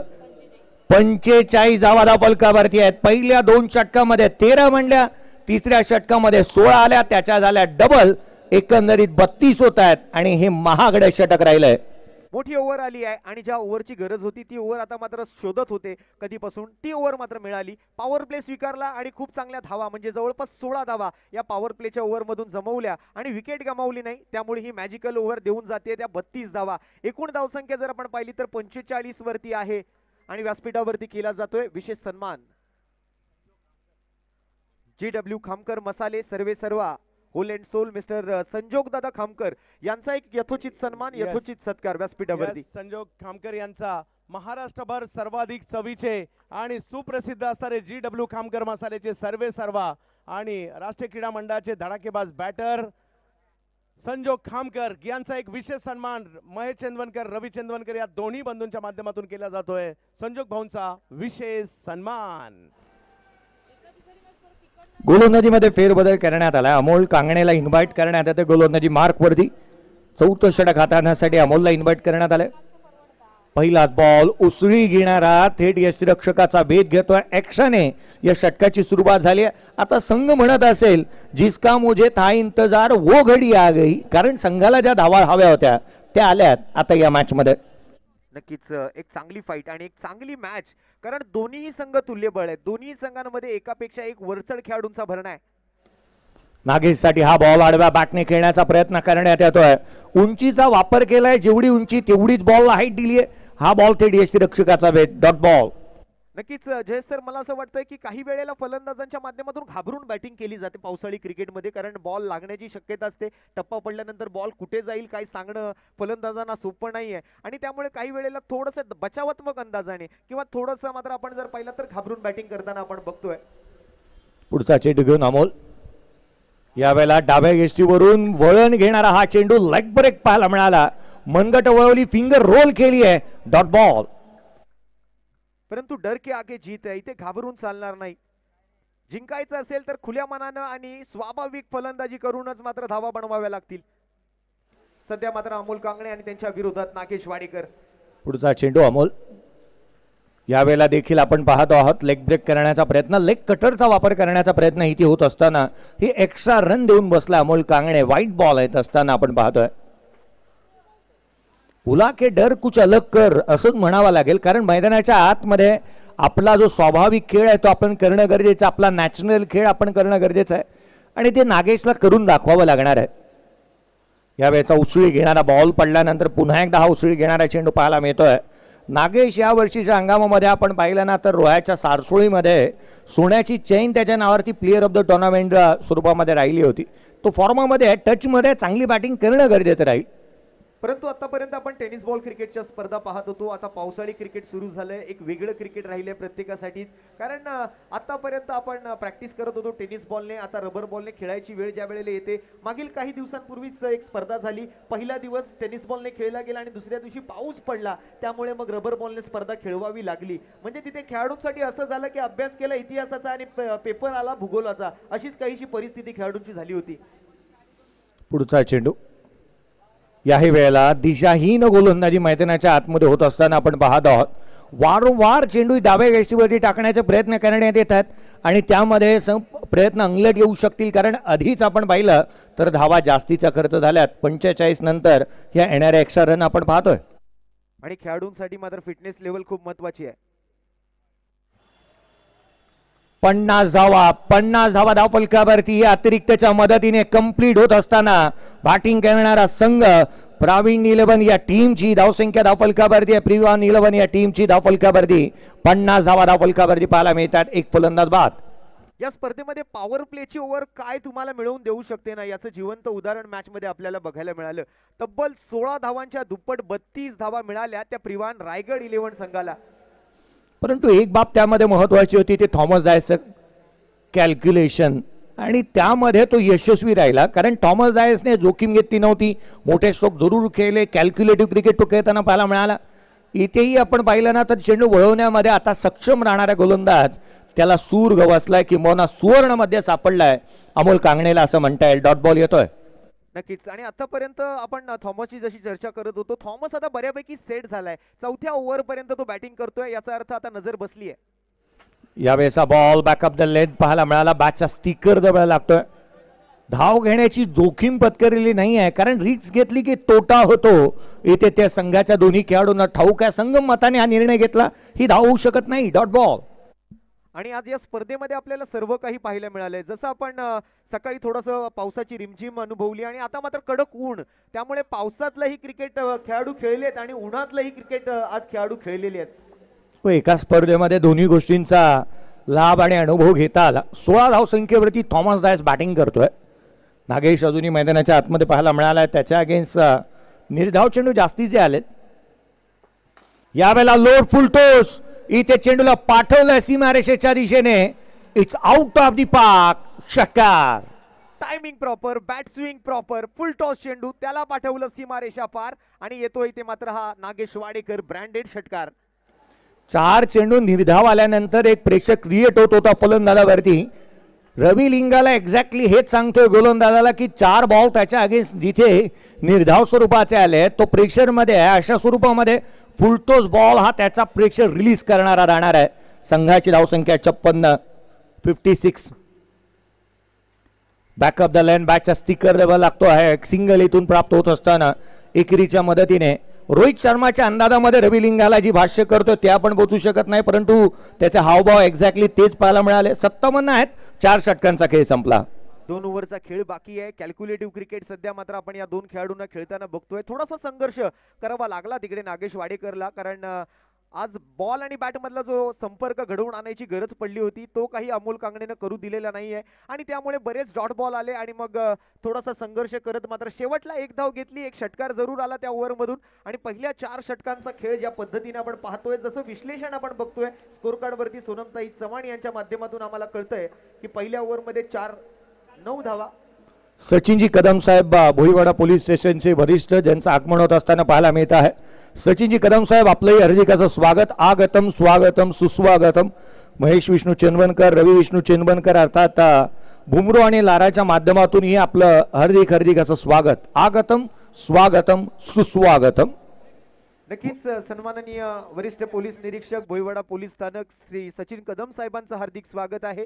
45 धावा धावफलकावरती आहेत. पहिल्या 2 षटकामध्ये 13 म्हणल्या, तिसऱ्या षटकामध्ये 16 आल्या, त्याच्या झाल्या डबल. एकंदरीत 32 होत आहेत आणि हे महागडे षटक राहिलंय. मोठी ओव्हर आली आहे आणि ज्या ओव्हरची गरज होती ती ओव्हर आता मात्र शोधत होते कधीपासून, ती ओव्हर मात्र मिळाली. पॉवर प्ले स्वीकारला आणि खूप चांगल्या धावा म्हणजे जवळपास 16 धावा या पॉवर प्लेच्या ओव्हर मधून जमवल्या आणि विकेट गमावली नाही, त्यामुळे ही मॅजिकल ओव्हर देऊन जाते त्या 32 धावा. एकूण धावसंख्या जर आपण पाहिली तर 45 वरती आहे आणि व्यासपीठावरती केला जातोय विशेष सन्मान. GW खामकर मसाले सर्वे सर्वा होल अँड सोल मिस्टर संजोग दादा खामकर यांचा एक यथोचित सन्मान, यथोचित सत्कार व्यासपीठावरती. संजोग खामकर यांचा महाराष्ट्रभर सर्वाधिक चवीचे आणि सुप्रसिद्ध असणारे GW खामकर मसाल्याचे सर्वे सर्वा आणि राष्ट्रीय क्रीडा मंडळाचे धडाकेबाज बॅटर संजोग खामकर यांचा एक विशेष सन्मान महेश चंदवनकर, रवी चंदवनकर या दोन्ही बंधूंच्या माध्यमातून केला जातोय. संजोग भाऊंचा विशेष सन्मान. गोलंदाजीमध्ये फेरबदल करण्यात आला. अमोल कांगणेला इन्व्हाइट करण्यात येते गोलंदाजी मार्कवरती. 4थं षटक हाताळण्यासाठी अमोलला इन्व्हाइट करण्यात आले. पहिलाच बॉल उसळी घेणारा थेट यष्टीरक्षकाचा भेद घेतोय. ऍक्शने या षटकाची सुरुवात झाली. आता संघ म्हणत असेल जिसका मुझे था इंतजार वो घडी आ गई, कारण संघाला ज्या धावा हव्या होत्या त्या आल्यात आता या मॅच मध्ये. नक्कीच एक चांगली फाईट आणि एक चांगली मॅच, कारण दोन्ही संघ तुल्यबळ आहेत. दोन्ही संघांमध्ये एकापेक्षा एक वरचढ खेळाडूंचा भरणा आहे. नागेशसाठी हा बॉल आडव्या बॅटने खेळण्याचा प्रयत्न करण्यात येतोय. उंचीचा वापर केलाय, जेवढी उंची तेवढीच बॉलला हाईट दिली आहे. हा बॉल थेट यष्टीरक्षकाचा भेट, डॉट बॉल. नक्कीच जयेश सर, मला असं वाटतंय की काही वेळेला फलंदाजांच्या माध्यमातून घाबरून बॅटिंग केली जाते पावसाळी क्रिकेटमध्ये, कारण बॉल लागण्याची शक्यता असते. टप्पा पडल्यानंतर बॉल कुठे जाईल काय सांगणं फलंदाजांना सोपं नाहीये, आणि त्यामुळे काही वेळेला थोडंसं बचावात्मक अंदाजाने किंवा थोडंसं मात्र आपण जर पाहिलं तर घाबरून बॅटिंग करताना आपण बघतोय. पुढचा चेंडू घेऊन अमोल, यावेळेला डाव्या गेस्टीवरून वळण घेणारा हा चेंडू लेग ब्रेक पाहायला मिळाला. मनगट वळवली, फिंगर रोल केली आहे, डॉट बॉल. परंतु डर के आगे जीत आहे, इथे घाबरून चालणार नाही. जिंकायचं असेल तर खुल्या मनानं आणि स्वाभाविक फलंदाजी करूनच मात्र धावा बनवाव्या लागतील. सध्या मात्र अमोल कांगणे आणि त्यांच्या विरोधात नागेश वाडेकर. पुढचा चेंडू अमोल, यावेळेला देखील आपण पाहतो आहोत लेग ब्रेक करण्याचा प्रयत्न, लेग कटरचा वापर करण्याचा प्रयत्न इथे होत असताना ही एक्स्ट्रा रन देऊन बसला अमोल कांगणे. वाईट बॉल येत असताना आपण पाहतोय. उला के डर कुछ अलग कर असंच म्हणावं लागेल, कारण मैदानाच्या आतमध्ये आपला जो स्वाभाविक खेळ आहे तो आपण करणं गरजेचं, आपला नॅचरल खेळ आपण करणं गरजेचं आहे, आणि ते नागेशला करून दाखवावं लागणार आहे. यावेळेचा उसळी घेणारा बॉल पडल्यानंतर पुन्हा एकदा हा उसळी घेणारा चेंडू पाहायला मिळतोय. नागेश या वर्षीच्या हंगामामध्ये आपण पाहिलं ना तर रोह्याच्या सारसोळीमध्ये सोन्याची चेन त्याच्या नावावरती प्लेअर ऑफ द टुर्नामेंट स्वरूपामध्ये राहिली होती. तो फॉर्मामध्ये टचमध्ये चांगली बॅटिंग करणं गरजेचं राहील. परंतु आतापर्यंत आपण टेनिस बॉल क्रिकेटच्या स्पर्धा पाहत होतो. आता पावसाळी क्रिकेट सुरू झालंय, एक वेगळं क्रिकेट राहिलंय प्रत्येकासाठीच, कारण आतापर्यंत आपण प्रॅक्टिस करत होतो टेनिस बॉलने, आता रबर बॉलने खेळायची वेळ ज्या वेळेला येते. मागील काही दिवसांपूर्वीच एक स्पर्धा झाली, पहिला दिवस टेनिस बॉलने खेळला गेला आणि दुसऱ्या दिवशी पाऊस पडला, त्यामुळे मग रबर बॉलने स्पर्धा खेळवावी लागली. म्हणजे तिथे खेळाडूंसाठी असं झालं की अभ्यास केला इतिहासाचा आणि पेपर आला भूगोलाचा, अशीच काहीशी परिस्थिती खेळाडूंची झाली होती. पुढचा चेंडू, याही वेळेला दिशाहीन गोलंदाजी मैदानाच्या आतमध्ये होत असताना आपण पाहत आहोत. वारंवार चेंडू डाव्या गेस्टीवरती टाकण्याचे प्रयत्न करण्यात येत आहेत आणि त्यामध्ये प्रयत्न अंगलट येऊ शकतील, कारण आधीच आपण पाहिलं तर धावा जास्तीचा खर्च झाल्यात. 45 नंतर या येणाऱ्या एक्स्ट्रा रन आपण पाहतोय. आणि खेळाडूंसाठी मात्र फिटनेस लेवल खूप महत्वाची आहे. 50 धावा धावफलकावरती अतिरिक्तच्या मदतीने कंप्लीट होत असताना बॅटिंग करणारा संघ प्रावीण 11 या टीमची धावसंख्या धावफलकावरती आहे. प्रिवान 11 या टीमची धावफलकावरती 50 धावा धावफलकावरती पाहायला मिळतात. एक फलंदाज बाद. या स्पर्धेमध्ये पॉवर प्लेची ओव्हर काय तुम्हाला मिळवून देऊ शकते ना, याचं जिवंत उदाहरण मॅच मध्ये आपल्याला बघायला मिळालं. तब्बल 16 धावांच्या दुप्पट 32 धावा मिळाल्या त्या प्रिवान रायगड 11 संघाला. परंतु एक बाब त्यामध्ये महत्वाची होती, ते थॉमस डायसचं कॅल्क्युलेशन, आणि त्यामध्ये तो यशस्वी राहिला, कारण थॉमस डायसने जोखीम घेतली नव्हती. मोठे स्ट्रोक जरूर खेळले, कॅल्क्युलेटिव्ह क्रिकेट तो खेळताना पाहायला मिळाला. इथेही आपण पाहिलं ना तर चेंडू वळवण्यामध्ये आता सक्षम राहणारा गोलंदाज त्याला सूर गवसलाय किंवा सुवर्णमध्ये सापडलाय अमोल कांगणेला असं म्हणता येईल. डॉट बॉल येतोय. नक्कीच. आणि आतापर्यंत आपण थॉमसची जशी चर्चा करत होतो, थॉमस आता बऱ्यापैकी सेट झालाय. 4थ्या ओव्हर पर्यंत तो बॅटिंग करतोय, याचा अर्थ आता नजर बसली आहे. यावेळेचा बॉल बॅकअप द लेंथ पाहायला मिळाला. बॅटचा स्टिकर दबायला लागतोय. धाव घेण्याची जोखीम पत्करलेली नाही आहे, कारण रिस्क घेतली की तोटा होतो. इथे त्या संघाच्या दोन्ही खेळाडूंना ठाऊक आहे, संगम मताने हा निर्णय घेतला, ही धाव होऊ शकत नाही. Dot ball. आणि आज या स्पर्धेमध्ये आपल्याला सर्व काही पाहायला मिळालंय. जसं आपण सकाळी थोडंसं पावसाची रिमझिम अनुभवली आणि आता मात्र कडक ऊन, त्यामुळे पावसातलंही क्रिकेट खेळाडू खेळलेत आणि उन्हातलंही क्रिकेट आज खेळाडू खेळलेले आहेत. एका स्पर्धेमध्ये दोन्ही गोष्टींचा लाभ आणि अनुभव घेता आला. 16 धावसंख्येवरती थॉमस डायस बॅटिंग करतोय. नागेश अजूनही मैदानाच्या आतमध्ये पाहायला मिळालाय. त्याच्या अगेन्स्ट निर्धाव चेंडू जास्तीचे आलेत. यावेळेला लोड फुल टॉस, इथे चेंडूला पाठवलं सीमारेषेच्या दिशेने. It's out of the park. षटकार. Timing proper, bat swing proper, full toss चेंडू त्याला पाठवलं सीमारेषा पार आणि येतो इथे मात्र हा नागेश वाडेकर ब्रँडेड षटकार. 4 चेंडू निर्धाव आल्यानंतर एक प्रेशर क्रिएट होत होता फलंदाजावरती. रवी लिंगाला एक्झॅक्टली हेच सांगतोय गोलंदाजाला की 4 बॉल त्याच्या अगेन्स्ट जिथे निर्धाव स्वरूपाचे आले तो प्रेशर मध्ये आहे. अशा स्वरूपामध्ये फुलटोस बॉल हा त्याचा प्रेशर रिलीज करणारा राहणार आहे. संघाची धावसंख्या 56. बॅकअप द लाईन बॅटचा स्टिकर द्यावा लागतो आहे. सिंगल इथून प्राप्त होत असताना एकेरीच्या मदतीने रोहित शर्माच्या अंदाजामध्ये रवी लिंगाला जी भाष्य करतो ते आपण पोचू शकत नाही, परंतु त्याचे हावभाव एक्झॅक्टली तेच पाहायला मिळाले. 57 आहेत. 4 षटकांचा खेळ संपला. 2 ओव्हरचा खेळ बाकी आहे. कॅल्क्युलेटिव्ह क्रिकेट सध्या मात्र आपण या 2 खेळाडूंना खेळताना बघतोय. थोडासा संघर्ष करावा लागला तिकडे नागेश वाडेकरला, कारण आज बॉल आणि बॅट मधला जो संपर्क घडवून आणायची गरज पडली होती तो काही अमोल कांगणेनं करू दिलेला नाहीये आणि त्यामुळे बरेच डॉट बॉल आले आणि मग थोडासा संघर्ष करत मात्र शेवटला एक धाव घेतली. एक षटकार जरूर आला त्या ओव्हर मधून आणि पहिल्या 4 षटकांचा खेळ ज्या पद्धतीने आपण पाहतोय, जसं विश्लेषण आपण बघतोय स्कोर कार्ड वरती सोनमताई चव्हाण यांच्या माध्यमातून आम्हाला कळतंय की पहिल्या ओव्हर मध्ये 9 धावा. सचिनजी कदम साहेब भोईवाडा पोलीस स्टेशनचे वरिष्ठ ज्यांचं आगमन होत असताना पाहायला मिळत आहे. सचिनजी कदम साहेब आपलंही हार्दिक असं स्वागत. आगतम स्वागतम सुस्वागतम. महेश विष्णू चेनवनकर, रवी विष्णू चेनवनकर अर्थात बुमरो आणि लाराच्या माध्यमातूनही आपलं हार्दिक असं स्वागत. आगतम स्वागतम सुस्वागतम. नक्कीच सन्माननीय वरिष्ठ पोलीस निरीक्षक भोईवाडा पोलीस स्थानक श्री सचिन कदम साहेबांचं हार्दिक स्वागत आहे.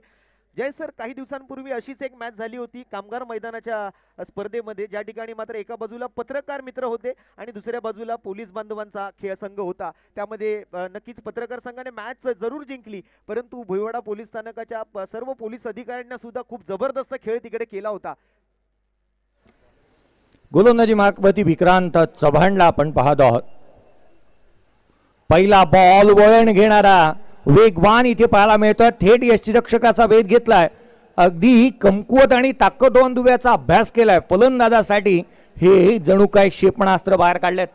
जय सर, काही दिवसांपूर्वी अशीच एक मॅच झाली होती कामगार मैदानाच्या स्पर्धेमध्ये, ज्या ठिकाणी मात्र एका बाजूला पत्रकार मित्र होते आणि दुसऱ्या बाजूला पोलीस बांधवांचा खेळ संघ होता. त्यामध्ये नक्कीच पत्रकार संघाने मॅच जरूर जिंकली, परंतु भोईवाडा पोलीस स्थानकाच्या सर्व पोलीस अधिकाऱ्यांना सुद्धा खूप जबरदस्त खेळ तिकडे केला होता. गोलंदाजी मार्कवरती विक्रांत चव्हाणला आपण पाहत आहोत. पहिला बॉल वळण घेणारा वेगवान इथे पाहायला मिळतोय. थेट यष्टीरक्षकाचा वेध घेतलाय. अगदी कमकुवत आणि ताकदवान दुव्याचा अभ्यास केलाय. फलंदाजासाठी हे जणू काय क्षेपणास्त्र बाहेर काढलेत.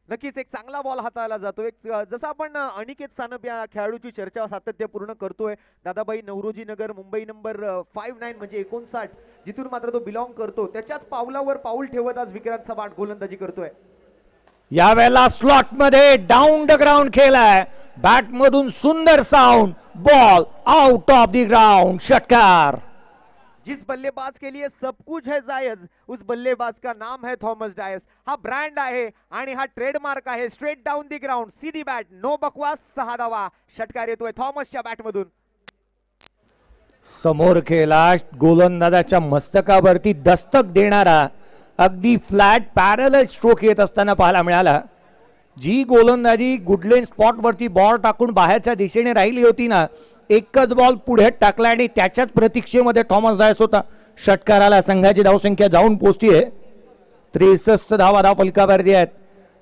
नक्कीच एक चांगला बॉल हाताळला जातोय. जसं आपण अनिकेत सानप या खेळाडूची चर्चा सातत्यपूर्ण करतोय. दादाबाई नवरोजी नगर, मुंबई नंबर 59 म्हणजे 59, जिथून मात्र तो बिलॉंग करतो, त्याच्याच पावलावर पाऊल ठेवत आज विक्रांत चव्हाण गोलंदाजी करतोय. यावेळेला स्लॉट मध्ये डाऊन द ग्राउंड खेळलाय. बॅट मधून सुंदर sound. Ball out of the ground. षटकार. जिस बल्लेबाज के लिए सब कुछ है जायज, उस बल्लेबाज का नाम है थॉमस डायस. हा ब्रँड आहे आणि हा ट्रेडमार्क आहे. स्ट्रेट डाऊन दी ग्राउंड, सीधी बॅट, नो बकवास. 6 धावा. षटकार येतोय थॉमसच्या बॅट मधून. समोर खेळला गोलंदाजाच्या मस्तकावरती दस्तक देणारा अगदी फ्लॅट पॅरल स्ट्रोक येत असताना पाहायला मिळाला. जी गोलंदाजी गुडलेन स्पॉट वरती बॉल टाकून बाहेरच्या दिशेने राहिली होती ना, एकच बॉल पुढे टाकला आणि त्याच्याच प्रतीक्षेमध्ये थॉमस डायस होता. षटकाराला संघाची धावसंख्या जाऊन पोहोचतीये 63 धावा धाव फलकावरती आहेत.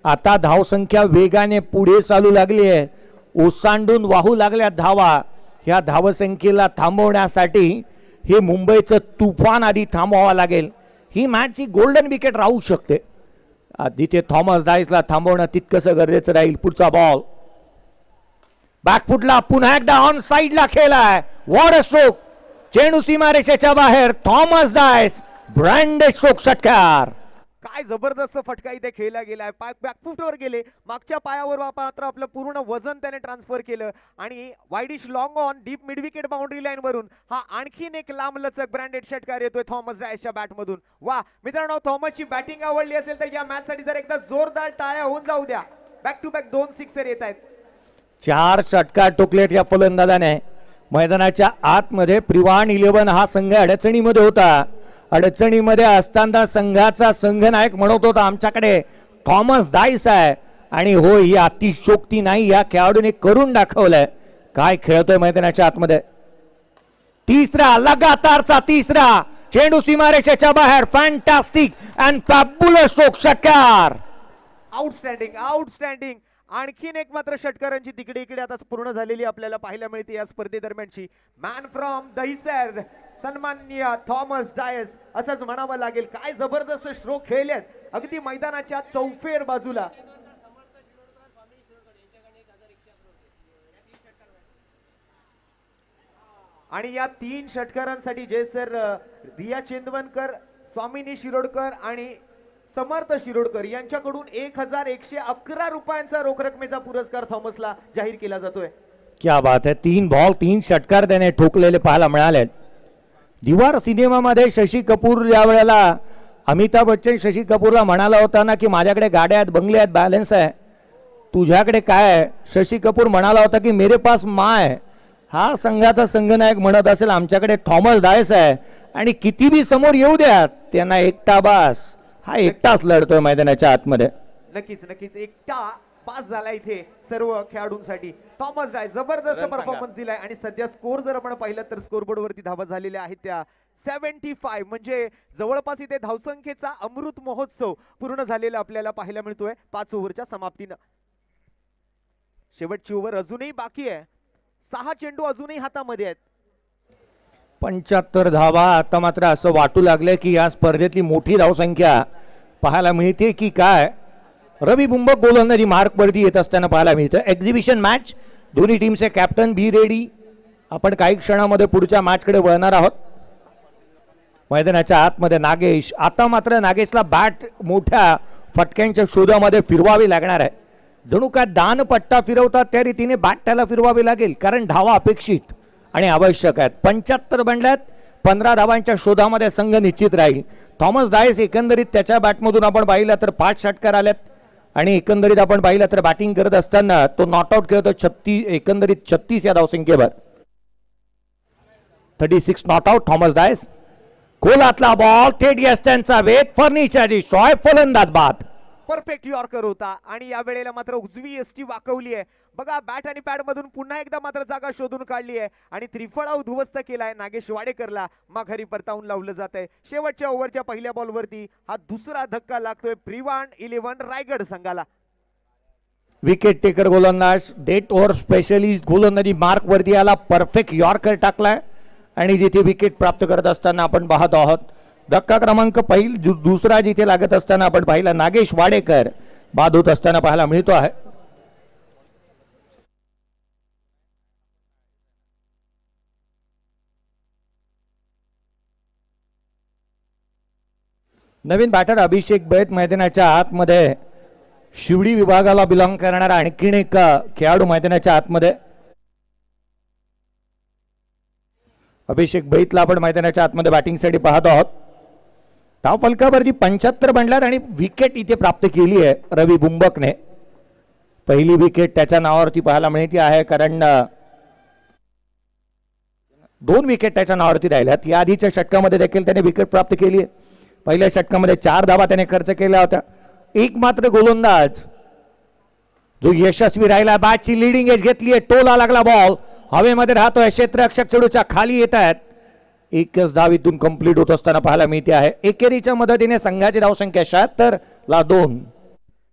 आता धावसंख्या वेगाने पुढे चालू लागली आहे. ओसांडून वाहू लागल्या धावा. ह्या धावसंख्येला थांबवण्यासाठी हे मुंबईचं तुफान आधी थांबवावं लागेल. ही मॅचची गोल्डन विकेट राहू शकते. आधी ते थॉमस डायसला थांबवणं तितकंसं गरजेचं राहील. पुढचा बॉल बॅकफुटला पुन्हा एकदा ऑन साइडला खेळलाय. What a stroke. चेंडू सीमारेषेच्या बाहेर. Thomas Dias brand stroke. षटकार. काय जबरदस्त फटका इथे खेळला गेलाय. बॅकफुटवर गेले, मागच्या पायावर मात्र आपलं पूर्ण वजन त्याने ट्रान्सफर केलं आणि widish long on deep mid wicket boundary line वरून हा आणखीन एक लांबलचक ब्रँडेड षटकार येतोय थॉमस डायसच्या बॅट मधून. वा मित्रांनो, थॉमसची बॅटिंग आवडली असेल तर या मॅच साठी जर एकदा जोरदार टाळ्या होऊन जाऊ द्या. बॅक टू बॅक 2 सिक्सर येत आहेत. 4 षटकार टोकलेत या फलंदाजाने. मैदानाच्या आतमध्ये प्रिवान 11 हा संघ अडचणीमध्ये होता. अडचणीमध्ये असताना संघाचा संघनायक म्हणत होता आमच्याकडे थॉमस डायस आहे. आणि हो, ही अतिशयोक्ती नाही, या खेळाडूने करून दाखवलंय. काय खेळतोय मैदानाच्या आतमध्ये. तिसरा लगातारचा तिसरा. चेंडू सीमारेषेच्या बाहेर. Fantastic and fabulous stroke. षटकार. Outstanding outstanding. आणखीन एक मात्र षटकारांची तिकडे इकडे आता पूर्ण झालेली आपल्याला पाहायला मिळते या स्पर्धेदरम्यानची. मॅन फ्रॉम दहिसर सन्माननीय थॉमस डायस असंच म्हणावं लागेल. काय जबरदस्त स्ट्रोक खेळलेत अगदी मैदानाच्या चौफेर बाजूला. आणि या 3 षटकारांसाठी जय सर रिया चेंदवनकर, स्वामिनी शिरोडकर आणि समर्थ शिरोडकर यांच्याकडून 1111 रुपयांचा रोख रकमेचा पुरस्कार थॉमसला जाहीर केला जातोय. क्या बात है. 3 बॉल 3 षटकार त्याने ठोकलेले पाहायला मिळाले. दिवार सिनेमामध्ये शशी कपूर या वेळेला अमिताभ बच्चन शशी कपूरला म्हणाला होता ना की माझ्याकडे गाड्या आहेत, बंगले आहेत, बॅलन्स आहे, तुझ्याकडे काय आहे. शशी कपूर म्हणाला होता की मेरे पास माँ है. हा संघाचा संघनायक म्हणत असेल आमच्याकडे थॉमस डायस आहे आणि किती बी समोर येऊ द्या त्यांना एकटा बास. हा एकटाच लढतोय मैदानाच्या आतमध्ये. नक्कीच नक्कीच एकटा पास झाला इथे सर्व खेळाडूंसाठी. थॉमस डायस जबरदस्त परफॉर्मन्स दिलाय आणि सध्या स्कोर जर आपण पाहिलं तर स्कोरबोर्ड वरती धावा झालेल्या आहेत त्या 75. म्हणजे जवळपास इथे धावसंख्येचा अमृत महोत्सव पूर्ण झालेला आपल्याला पाहायला मिळतोय 5 ओव्हरच्या समाप्तीनं. शेवटची ओव्हर अजूनही बाकी आहे. 6 चेंडू अजूनही हातामध्ये आहेत. 75 धावा. आता मात्र असं वाटू लागलं की या स्पर्धेतली मोठी धावसंख्या पाहायला मिळते की काय. रवी बुंबक गोलंदाजी मार्क वरती येत असताना पाहायला मिळतं. एक्झिबिशन मॅच, दोन्ही टीमचे कॅप्टन बी रेडी. आपण काही क्षणामध्ये पुढच्या मॅचकडे वळणार आहोत. मैदानाच्या आतमध्ये नागेश. आता मात्र नागेशला बॅट मोठ्या फटक्यांच्या शोधामध्ये फिरवावी लागणार आहे. जणू काय दानपट्टा फिरवतात त्या रीतीने बॅट त्याला फिरवावी लागेल, कारण धावा अपेक्षित आणि आवश्यक आहेत. 75 बनल्यात. 15 धावांच्या शोधामध्ये संघ निश्चित राहील. थॉमस डायस एकंदरीत त्याच्या बॅटमधून आपण पाहिलं तर 5 षटकार आल्यात आणि एकंदरीत आपण पाहिलं तर बॅटिंग करत असताना तो नॉट आउट खेळतो 36 या धावसंख्येवर. 36 नॉट आउट थॉमस डायस. गोलातला बॉल थेट यस्त्यांचा वेध, फर्निचर डिस्ट्रॉय, फलंदाज बाद. परफेक्ट यॉर्कर होता आणि या वेळेला मात्र उजवी एसटी वाकवली आहे. बघा बॅट आणि पॅड मधून पुन्हा एकदा मात्र जागा शोधून काढली आहे आणि त्रिफळा उद्ध्वस्त केलाय नागेश वाडेकरला. माघारी परतावून लावलं जात आहे. शेवटच्या ओव्हरच्या पहिल्या बॉलवरती हा दुसरा धक्का लागतोय प्रिवान 11 रायगड संघाला. विकेट टेकर गोलंदाज, डेट ओव्हर स्पेशलिस्ट गोलंदाजी मार्क वरती आला. परफेक्ट यॉर्कर टाकलाय आणि जिथे विकेट प्राप्त करत असताना आपण पाहत आहोत धक्का क्रमांक दुसरा जिथे लागत असताना आपण पाहिला नागेश वाडेकर बाद होत असताना पाहायला मिळतो आहे. नवीन बॅटर अभिषेक बैत मैदानाच्या आतमध्ये. शिवडी विभागाला बिलॉंग करणारा आणखीन एक खेळाडू मैदानाच्या आतमध्ये. अभिषेक बैतला आपण मैदानाच्या आतमध्ये बॅटिंगसाठी पाहत आहोत. धाव फलकावरती 75 बनल्यात आणि विकेट इथे प्राप्त केली आहे रवी बुंबकने. पहिली विकेट त्याच्या नावावरती पाहायला मिळते आहे, कारण 2 विकेट त्याच्या नावावरती राहिल्यात. या आधीच्या षटकामध्ये देखील त्याने विकेट प्राप्त केली आहे. पहिल्या षटकामध्ये 4 धावा त्याने खर्च केल्या होत्या. एक मात्र गोलंदाज जो यशस्वी राहिला. बॅटची लिडिंग एज घेतली आहे. टोला लागला बॉल हवेमध्ये राहतोय. क्षेत्ररक्षक चेडूच्या खाली येत आहेत. एकच धाव इथून कंप्लीट होत असताना पाहायला मिळते आहे. एकेरीच्या मदतीने संघाची धावसंख्या 76 ला 2.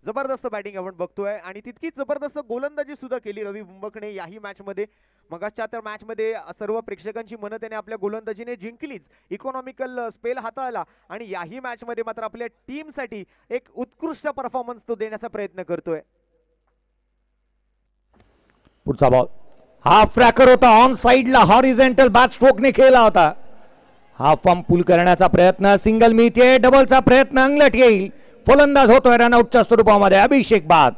जबरदस्त बॅटिंग आपण बघतोय आणि तितकीच जबरदस्त गोलंदाजी सुद्धा केली रवी बुंबकने याही मॅच मध्ये. मगाच्या तर मॅच मध्ये सर्व प्रेक्षकांची मनं त्याने आपल्या गोलंदाजीने जिंकलीच. इकॉनॉमिकल स्पेल हाताळला आणि याही मॅच मध्ये मात्र आपल्या टीम साठी एक उत्कृष्ट परफॉर्मन्स तो देण्याचा प्रयत्न करतोय. पुढचा बॉल हाफ ट्रॅकर होता. ऑन साइडला हॉरिझॉन्टल बॅट स्ट्रोकने केला होता. हाफ फॉर्म पुल करण्याचा प्रयत्न, सिंगल मिळते. डबलचा प्रयत्न अंगलट येईल. फलंदाज होतोय रनआउटच्या स्वरूपामध्ये. अभिषेक बाद.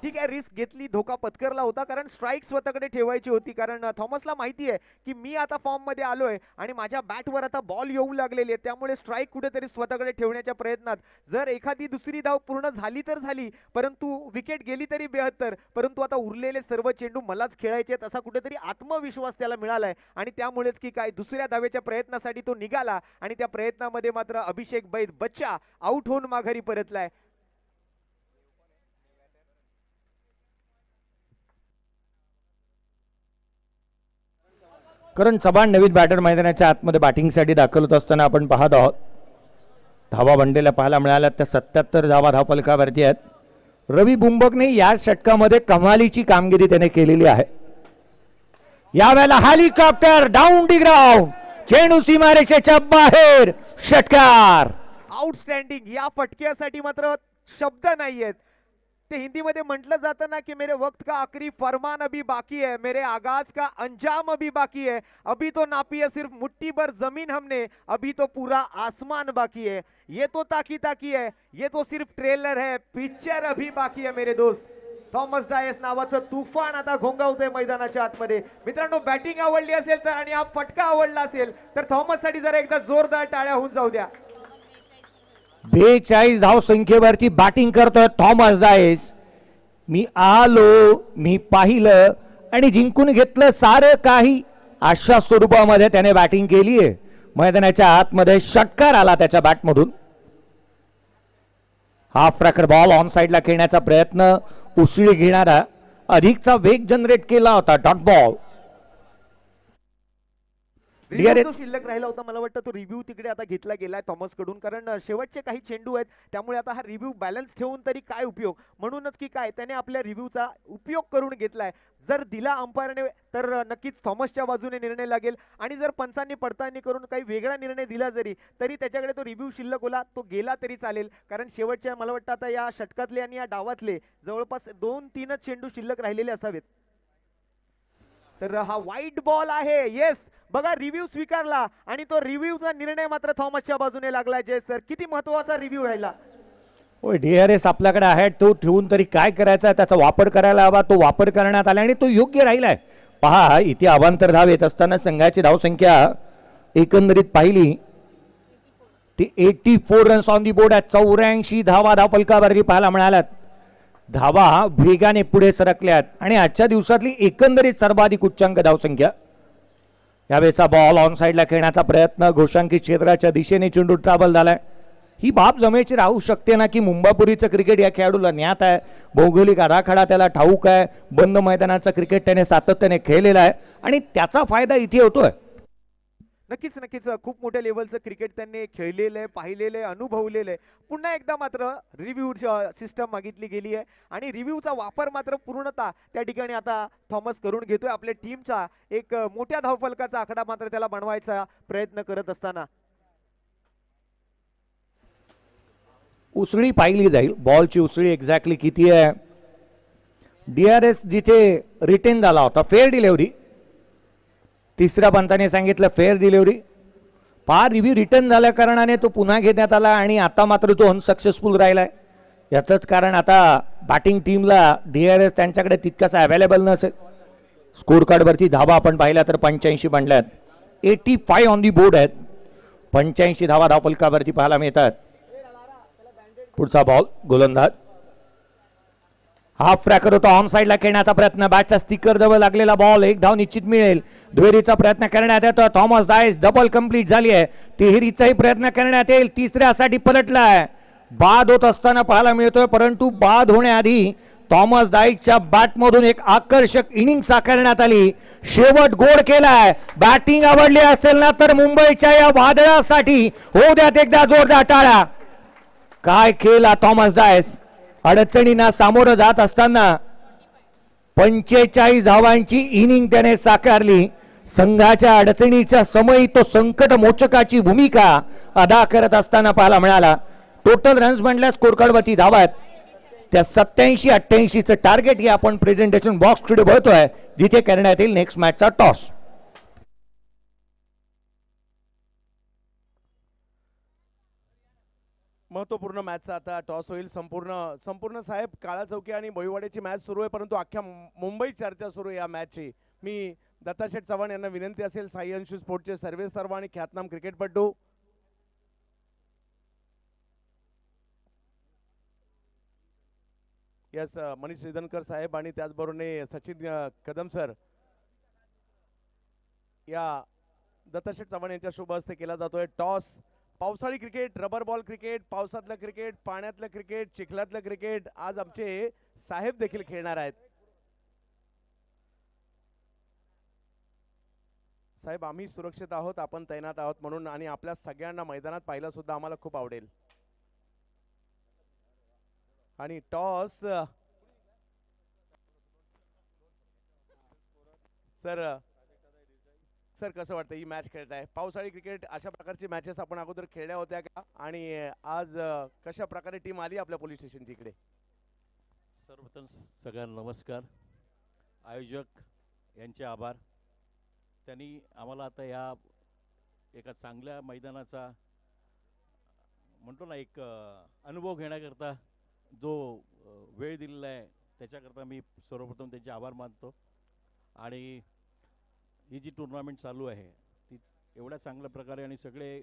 ठीक आहे, रिस्क घेतली, धोका पत्करला होता, कारण स्ट्राईक स्वतःकडे ठेवायची होती. कारण थॉमसला माहिती आहे की मी आता फॉर्म मध्ये आलोय आणि माझ्या बॅटवर आता बॉल येऊ लागलेली आहे, त्यामुळे स्ट्राईक कुठेतरी स्वतःकडे ठेवण्याच्या प्रयत्नात जर एखादी दुसरी धाव पूर्ण झाली तर झाली, परंतु विकेट गेली तरी 72, परंतु आता उरलेले सर्व चेंडू मलाच खेळायचे आहेत असा कुठेतरी आत्मविश्वास त्याला मिळालाय आणि त्यामुळेच की काय दुसऱ्या धावेच्या प्रयत्नासाठी तो निघाला आणि त्या प्रयत्नामध्ये मात्र अभिषेक बैद बच्चा आउट होऊन माघारी परतलाय. करण चव्हाण नवीन बॅटर मैदानाच्या आतमध्ये बॅटिंगसाठी दाखल होत असताना आपण पाहत आहोत. धावा बनलेल्या पाहायला मिळाल्या त्या 77 धावा धावफलकावरती आहेत. रवी बुंबकने या षटकामध्ये कमालीची कामगिरी त्याने केलेली आहे. यावेळेला हेलिकॉप्टर डाऊन दी ग्राउंड, चेंडू सीमारेषेच्या बाहेर, षटकार. आउटस्टँडिंग. या फटक्यासाठी मात्र शब्द नाहीयेत. ते हिंदी मध्ये म्हटलं जातं ना कि मेरे वक्त का आखिरी फरमान अभी बाकी है, मेरे आगाज का अंजाम अभी बाकी है, अभी तो नापी है सिर्फ मुट्ठी भर जमीन हमने, अभी तो पूरा आसमान बाकी है. ये तो ताकी ताकी है, ये तो सिर्फ ट्रेलर है, पिक्चर अभी बाकी है मेरे दोस्त. थॉमस डायस नावाचं तुफान आता घोंगावतंय मैदानाच्या आतमध्ये. मित्रांनो, बॅटिंग आवडली असेल तर आणि हा फटका आवडला असेल तर थॉमस साठी जरा एकदा जोरदार टाळ्या होऊन जाऊ द्या. 42 धाव संख्येवरती बॅटिंग करतोय थॉमस डायस. मी आलो, मी पाहिलं आणि जिंकून घेतलं सारं काही, अशा स्वरूपामध्ये त्याने बॅटिंग केली आहे. मैदानाच्या आतमध्ये षटकार आला त्याच्या बॅटमधून. हाफ ट्रॅकर बॉल ऑन साइडला खेळण्याचा प्रयत्न, उसळी घेणारा, अधिकचा वेग जनरेट केला होता. Dot ball. रिव्ह्यू DRS जो शिल्लक राहिला होता मला वाटतं तो रिव्ह्यू तिकडे आता घेतला गेलाय थॉमस कडून, कारण शेवटचे काही चेंडू आहेत त्यामुळे आता हा रिव्ह्यू बॅलन्स ठेवून तरी काय उपयोग, म्हणूनच की काय त्याने आपल्या रिव्ह्यूचा उपयोग करून घेतलाय. जर दिला अंपायरने तर नक्कीच थॉमसच्या बाजूने निर्णय लागेल, आणि जर पंचांनी पडताळणी करून काही वेगळा निर्णय दिला तरी त्याच्याकडे तो रिव्ह्यू शिल्लक होला तो गेला तरी चालेल, कारण शेवटच्या मला वाटतं आता या षटकातले आणि या डावातले जवळपास 2-3च चेंडू शिल्लक राहिलेले असावेत. तर हा वाईट बॉल आहे. येस, बघा रिव्ह्यू स्वीकारला आणि तो रिव्ह्यूचा निर्णय मात्र थॉमसच्या बाजूने लागला. जय सर, किती महत्वाचा रिव्ह्यू राहिला. होय, DRS आपल्याकडे आहे, तो ठेवून तरी काय करायचा, त्याचा वापर करायला हवा, तो वापर करण्यात आला आणि तो योग्य राहिलाय. पहा, इथे अवांतर धाव येत असताना संघाची धावसंख्या एकंदरीत पाहिली ती 84 रन्स ऑन दी बोर्ड आहे. 84 धावा धावफलकावरती पाहायला मिळाल्यात. धावा वेगाने पुढे सरकल्यात आणि आजच्या दिवसातली एकंदरीत सर्वाधिक उच्चांक धावसंख्या. यावेळेचा बॉल ऑन साईडला खेळण्याचा प्रयत्न, घोषांकी क्षेत्राच्या दिशेने चेंडू ट्रॅव्हल झालाय. ही बाब जमेची राहू शकते ना की मुंबापुरीचं क्रिकेट या खेळाडूला ज्ञात आहे, भौगोलिक आराखडा त्याला ठाऊक आहे, बंद मैदानाचं क्रिकेट त्याने सातत्याने खेळलेला आहे आणि त्याचा फायदा इथे होतोय. नक्कीच नक्कीच खूप मोठ्या लेवलचं क्रिकेट त्यांनी खेळलेलं आहे, पाहिलेलं आहे, अनुभवलेलं आहे. पुन्हा एकदा मात्र रिव्ह्यू सिस्टम मागितली गेली आहे आणि रिव्ह्यूचा वापर मात्र पूर्णतः त्या ठिकाणी आता थॉमस करून घेतोय. आपल्या टीमचा एक मोठ्या धावफलकाचा आकडा मात्र त्याला बनवायचा प्रयत्न करत असताना उसळी पाहिली जाईल. बॉलची उसळी एक्झॅक्टली किती आहे. DRS जिथे रिटेन झाला होता, फेअर डिलिव्हरी, तिसऱ्या पंताने सांगितलं फेअर डिलिव्हरी. रिव्ह्यू रिटर्न झाल्या कारणाने तो पुन्हा घेण्यात आला आणि आता मात्र तो अनसक्सेसफुल राहिलाय. याचंच कारण आता बॅटिंग टीमला DRS त्यांच्याकडे तितकासा अवेलेबल नसेल. स्कोर कार्डवरती धावा आपण पाहिल्या तर 85 बनल्यात. 85 ऑन दी बोर्ड आहेत. 85 धावा धावफलकावरती पाहायला मिळतात. पुढचा बॉल गोलंदाज हाफ ट्रॅकर होता, ऑन साईडला खेळण्याचा प्रयत्न, बॅटच्या स्टिकर जवळ लागलेला बॉल, एक धाव निश्चित मिळेल. दुहेरीचा प्रयत्न करण्यात येतो. थॉमस डायस डबल कंप्लीट झाली आहे. तिहेरीचाही प्रयत्न करण्यात येईल, तिसऱ्यासाठी पलटलाय. बाद होत असताना पाहायला मिळतोय, परंतु बाद होण्याआधी थॉमस डायसच्या बॅटमधून एक आकर्षक इनिंग साकारण्यात आली. शेवट गोड केलाय. बॅटिंग आवडली असेल ना तर मुंबईच्या या वादळासाठी होऊ द्यात एकदा जोरदार टाळ्या. काय केला थॉमस डायस. अडचणींना सामोरं जात असताना 45 धावांची इनिंग त्याने साकारली. संघाच्या अडचणीच्या समयी तो संकट मोचकाची भूमिका अदा करत असताना पाहायला मिळाला. टोटल रन्स म्हणल्या स्कोर कार्डवरती धावा आहेत त्या 87-88 चं टार्गेट या आपण प्रेझेंटेशन बॉक्स कडे बघतोय, जिथे करण्यात येईल नेक्स्ट मॅचचा टॉस. महत्वपूर्ण मॅचचा आता टॉस होईल. संपूर्ण साहेब काळा चौकी आणि भोईवाड्याची मॅच सुरू आहे, परंतु अख्ख्या मुंबईत चर्चा सुरू आहे या मॅचची. मी दत्ताशेठ चव्हाण यांना विनंती असेल, साई अंशू स्पोर्टचे सर्वे सर्व आणि ख्यातनाम क्रिकेटपटू यस मनीष श्रीधनकर साहेब आणि त्याचबरोबर सचिन कदम सर या दत्ताशेठ चव्हाण यांच्या शुभ हस्ते केला जातोय टॉस. पावसाळी क्रिकेट, रबर बॉल क्रिकेट, पावसातलं क्रिकेट, पाण्यातलं क्रिकेट, चिखलातलं क्रिकेट, आज आमचे साहेब देखील खेळणार आहेत. साहेब आम्ही सुरक्षित आहोत, आपण तैनात आहोत म्हणून, आणि आपल्या सगळ्यांना मैदानात पाहिलं सुद्धा आम्हाला खूप आवडेल. आणि टॉस सर कसं वाटतं ही मॅच खेळताय? पावसाळी क्रिकेट अशा प्रकारची मॅचेस आपण अगोदर खेळल्या होत्या का, आणि आज कशा प्रकारे टीम आली आपल्या पोलीस स्टेशनच्या इकडे? सर्वप्रथम सगळ्यांना नमस्कार. आयोजक यांचे आभार. त्यांनी आम्हाला आता या एका चांगल्या मैदानाचा म्हणतो ना एक अनुभव घेण्याकरता जो वेळ दिलेला आहे त्याच्याकरता मी सर्वप्रथम त्यांचे आभार मानतो. आणि ही जी टुर्नामेंट चालू आहे ती एवढ्या चांगल्या प्रकारे आणि सगळे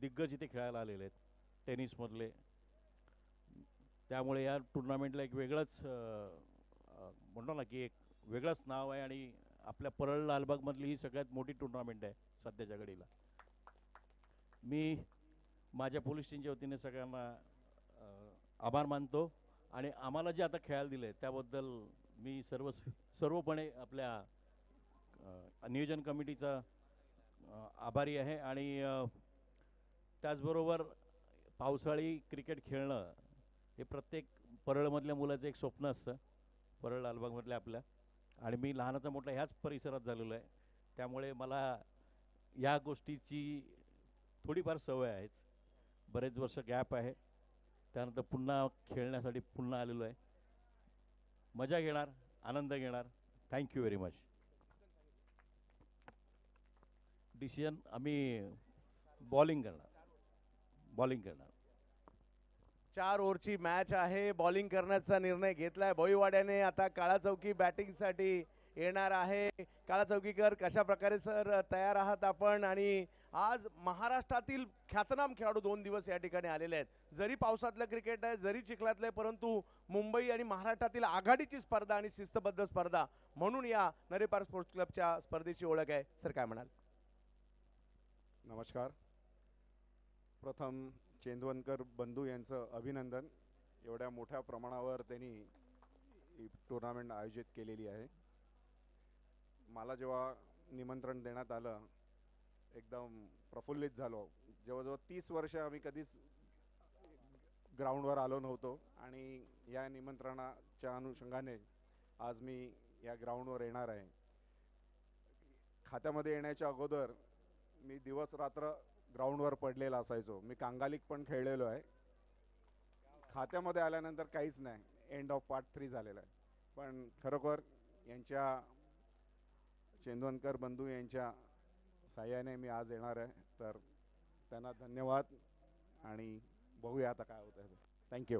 दिग्गज इथे खेळायला आलेले आहेत टेनिसमधले, त्यामुळे या टुर्नामेंटला एक वेगळंच म्हणतो ना की एक वेगळंच नाव आहे. आणि आपल्या परळ लालबागमधली ही सगळ्यात मोठी टुर्नामेंट आहे सध्याच्या घडीला. मी माझ्या पोलीस स्टेशनच्या वतीने सगळ्यांना आभार मानतो आणि आम्हाला जे आता खेळायला दिले त्याबद्दल मी सर्वपणे आपल्या नियोजन कमिटीचा आभारी आहे. आणि त्याचबरोबर पावसाळी क्रिकेट खेळणं हे प्रत्येक परळमधल्या मुलाचं एक स्वप्न असतं, परळ लालबागमधल्या आपल्या. आणि मी लहानाचा मोठा ह्याच परिसरात झालेलो आहे, त्यामुळे मला या गोष्टीची थोडीफार सवय आहेच. बरेच वर्ष गॅप आहे, त्यानंतर पुन्हा खेळण्यासाठी पुन्हा आलेलो आहे. मजा घेणार, आनंद घेणार. Thank you very much. डिसिजन आम्ही बॉलिंग करणार. 4 ओव्हरची मॅच आहे. बॉलिंग करण्याचा निर्णय घेतलाय भोईवाड्याने. आता काळा चौकी बॅटिंगसाठी येणार आहे. काळा चौकीकर, कशा प्रकारे सर तयार आहात आपण? आणि आज महाराष्ट्रातील ख्यातनाम खेळाडू 2 दिवस या ठिकाणी आलेले आहेत. जरी पावसातलं क्रिकेट आहे, जरी चिखलातलं आहे, परंतु मुंबई आणि महाराष्ट्रातील आघाडीची स्पर्धा आणि शिस्तबद्ध स्पर्धा म्हणून या नरे पार्क स्पोर्ट्स क्लबच्या स्पर्धेची ओळख आहे. सर काय म्हणाल? नमस्कार. प्रथम चेंदवनकर बंधू यांचं अभिनंदन. एवढ्या मोठ्या प्रमाणावर त्यांनी ही टुर्नामेंट आयोजित केलेली आहे. मला जेव्हा निमंत्रण देण्यात आलं एकदम प्रफुल्लित झालो. जवळजवळ 30 वर्ष आम्ही कधीच ग्राउंडवर आलो नव्हतो आणि या निमंत्रणाच्या अनुषंगाने आज मी या ग्राउंडवर येणार आहे. खात्यामध्ये येण्याच्या अगोदर मी दिवस रात्र ग्राउंडवर पडलेला असायचो. मी कांगालिक पण खेळलेलो आहे. खात्यामध्ये आल्यानंतर काहीच नाही, एंड ऑफ पार्ट 3 झालेला आहे. पण खरोखर यांच्या चेंदवनकर बंधू यांच्या साह्याने मी आज येणार आहे, तर त्यांना धन्यवाद आणि बघूया आता काय होतं आहे. थँक्यू.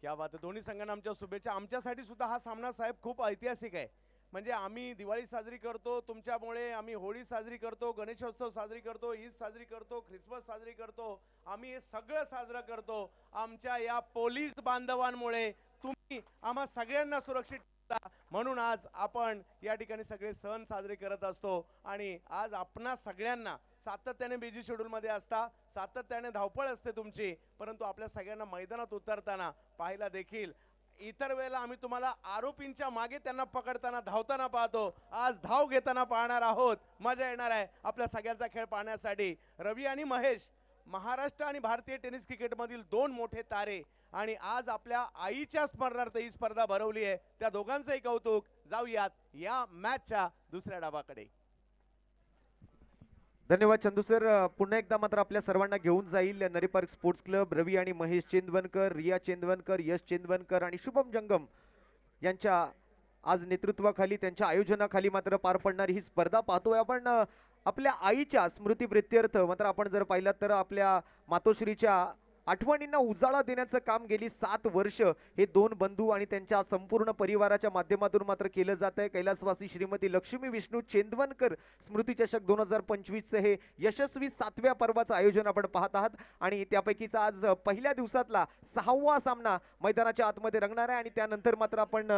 क्या बात आहे. दोन्ही संघांना आमच्या शुभेच्छा. आमच्यासाठी सुद्धा हा सामना साहेब खूप ऐतिहासिक आहे. म्हणजे आम्ही दिवाळी साजरी करतो, तुमच्यामुळे आम्ही होळी साजरी करतो, गणेशोत्सव साजरी करतो, ईद साजरी करतो, ख्रिसमस साजरी करतो. आम्ही हे सगळं साजरं करतो आमच्या या पोलीस बांधवांमुळे. तुम्ही आम्हा सगळ्यांना सुरक्षित ठेवता, म्हणून आज आपण या ठिकाणी सगळे सण साजरे करत असतो. आणि आज आपणा सगळ्यांना सातत्याने बिझी शेड्यूलमध्ये असता, सातत्याने धावपळ असते तुमची, परंतु आपल्या सगळ्यांना मैदानात उतरताना पाहायला देखील इतर वेळेला आम्ही तुम्हाला आरोपींच्या मागे त्यांना पकडताना धावताना पाहतो. आज धाव घेताना पाहणार आहोत. मजा येणार आहे आपल्या सगळ्यांचा खेळ पाहण्यासाठी. रवी आणि महेश, महाराष्ट्र आणि भारतीय टेनिस क्रिकेटमधील 2 मोठे तारे, आणि आज आपल्या आईच्या स्मरणार्थ ही स्पर्धा भरवली आहे. त्या दोघांचंही कौतुक. जाऊयात या मॅचच्या दुसऱ्या डावाकडे. धन्यवाद चंदू सर. पुन्हा एकदा मात्र आपल्या सर्वांना घेऊन जाईल नरी पार्क स्पोर्ट्स क्लब. रवी आणि महेश चेंदवनकर, रिया चेंदवनकर, यश चेंदवनकर आणि शुभम जंगम यांच्या आज नेतृत्वाखाली, त्यांच्या आयोजनाखाली मात्र पार पडणारी ही स्पर्धा पाहतोय आपण. आपल्या आईच्या स्मृतीप्रित्यर्थ मात्र आपण जर पाहिलं तर आपल्या मातोश्रीच्या आठवणींना उजाळा देण्याचं काम गेली 7 वर्ष हे 2 बंधू आणि त्यांच्या संपूर्ण परिवाराच्या माध्यमातून मात्र केलं जात आहे. कैलासवासी श्रीमती लक्ष्मी विष्णू चेंदवनकर स्मृती चषक 2025 हे यशस्वी 7व्या पर्वाचं आयोजन आपण पाहत आहात. आणि त्यापैकीचा आज पहिल्या दिवसातला 6वा सामना मैदानाच्या आतमध्ये रंगणार आहे. आणि त्यानंतर मात्र आपण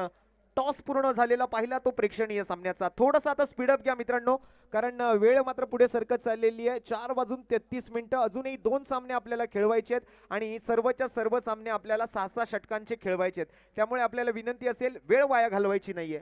टॉस पूर्ण झालेला पाहिला तो प्रेक्षणीय सामन्याचा. थोडासा आता स्पीडअप घ्या मित्रांनो, कारण वेळ मात्र पुढे सरकत चाललेली आहे. 4:33 अजूनही 2 सामने आपल्याला खेळवायचे आहेत आणि सर्वच्या सर्व सामने आपल्याला 6-6 षटकांचे खेळवायचे आहेत. त्यामुळे आपल्याला विनंती असेल, वेळ वाया घालवायची नाहीये.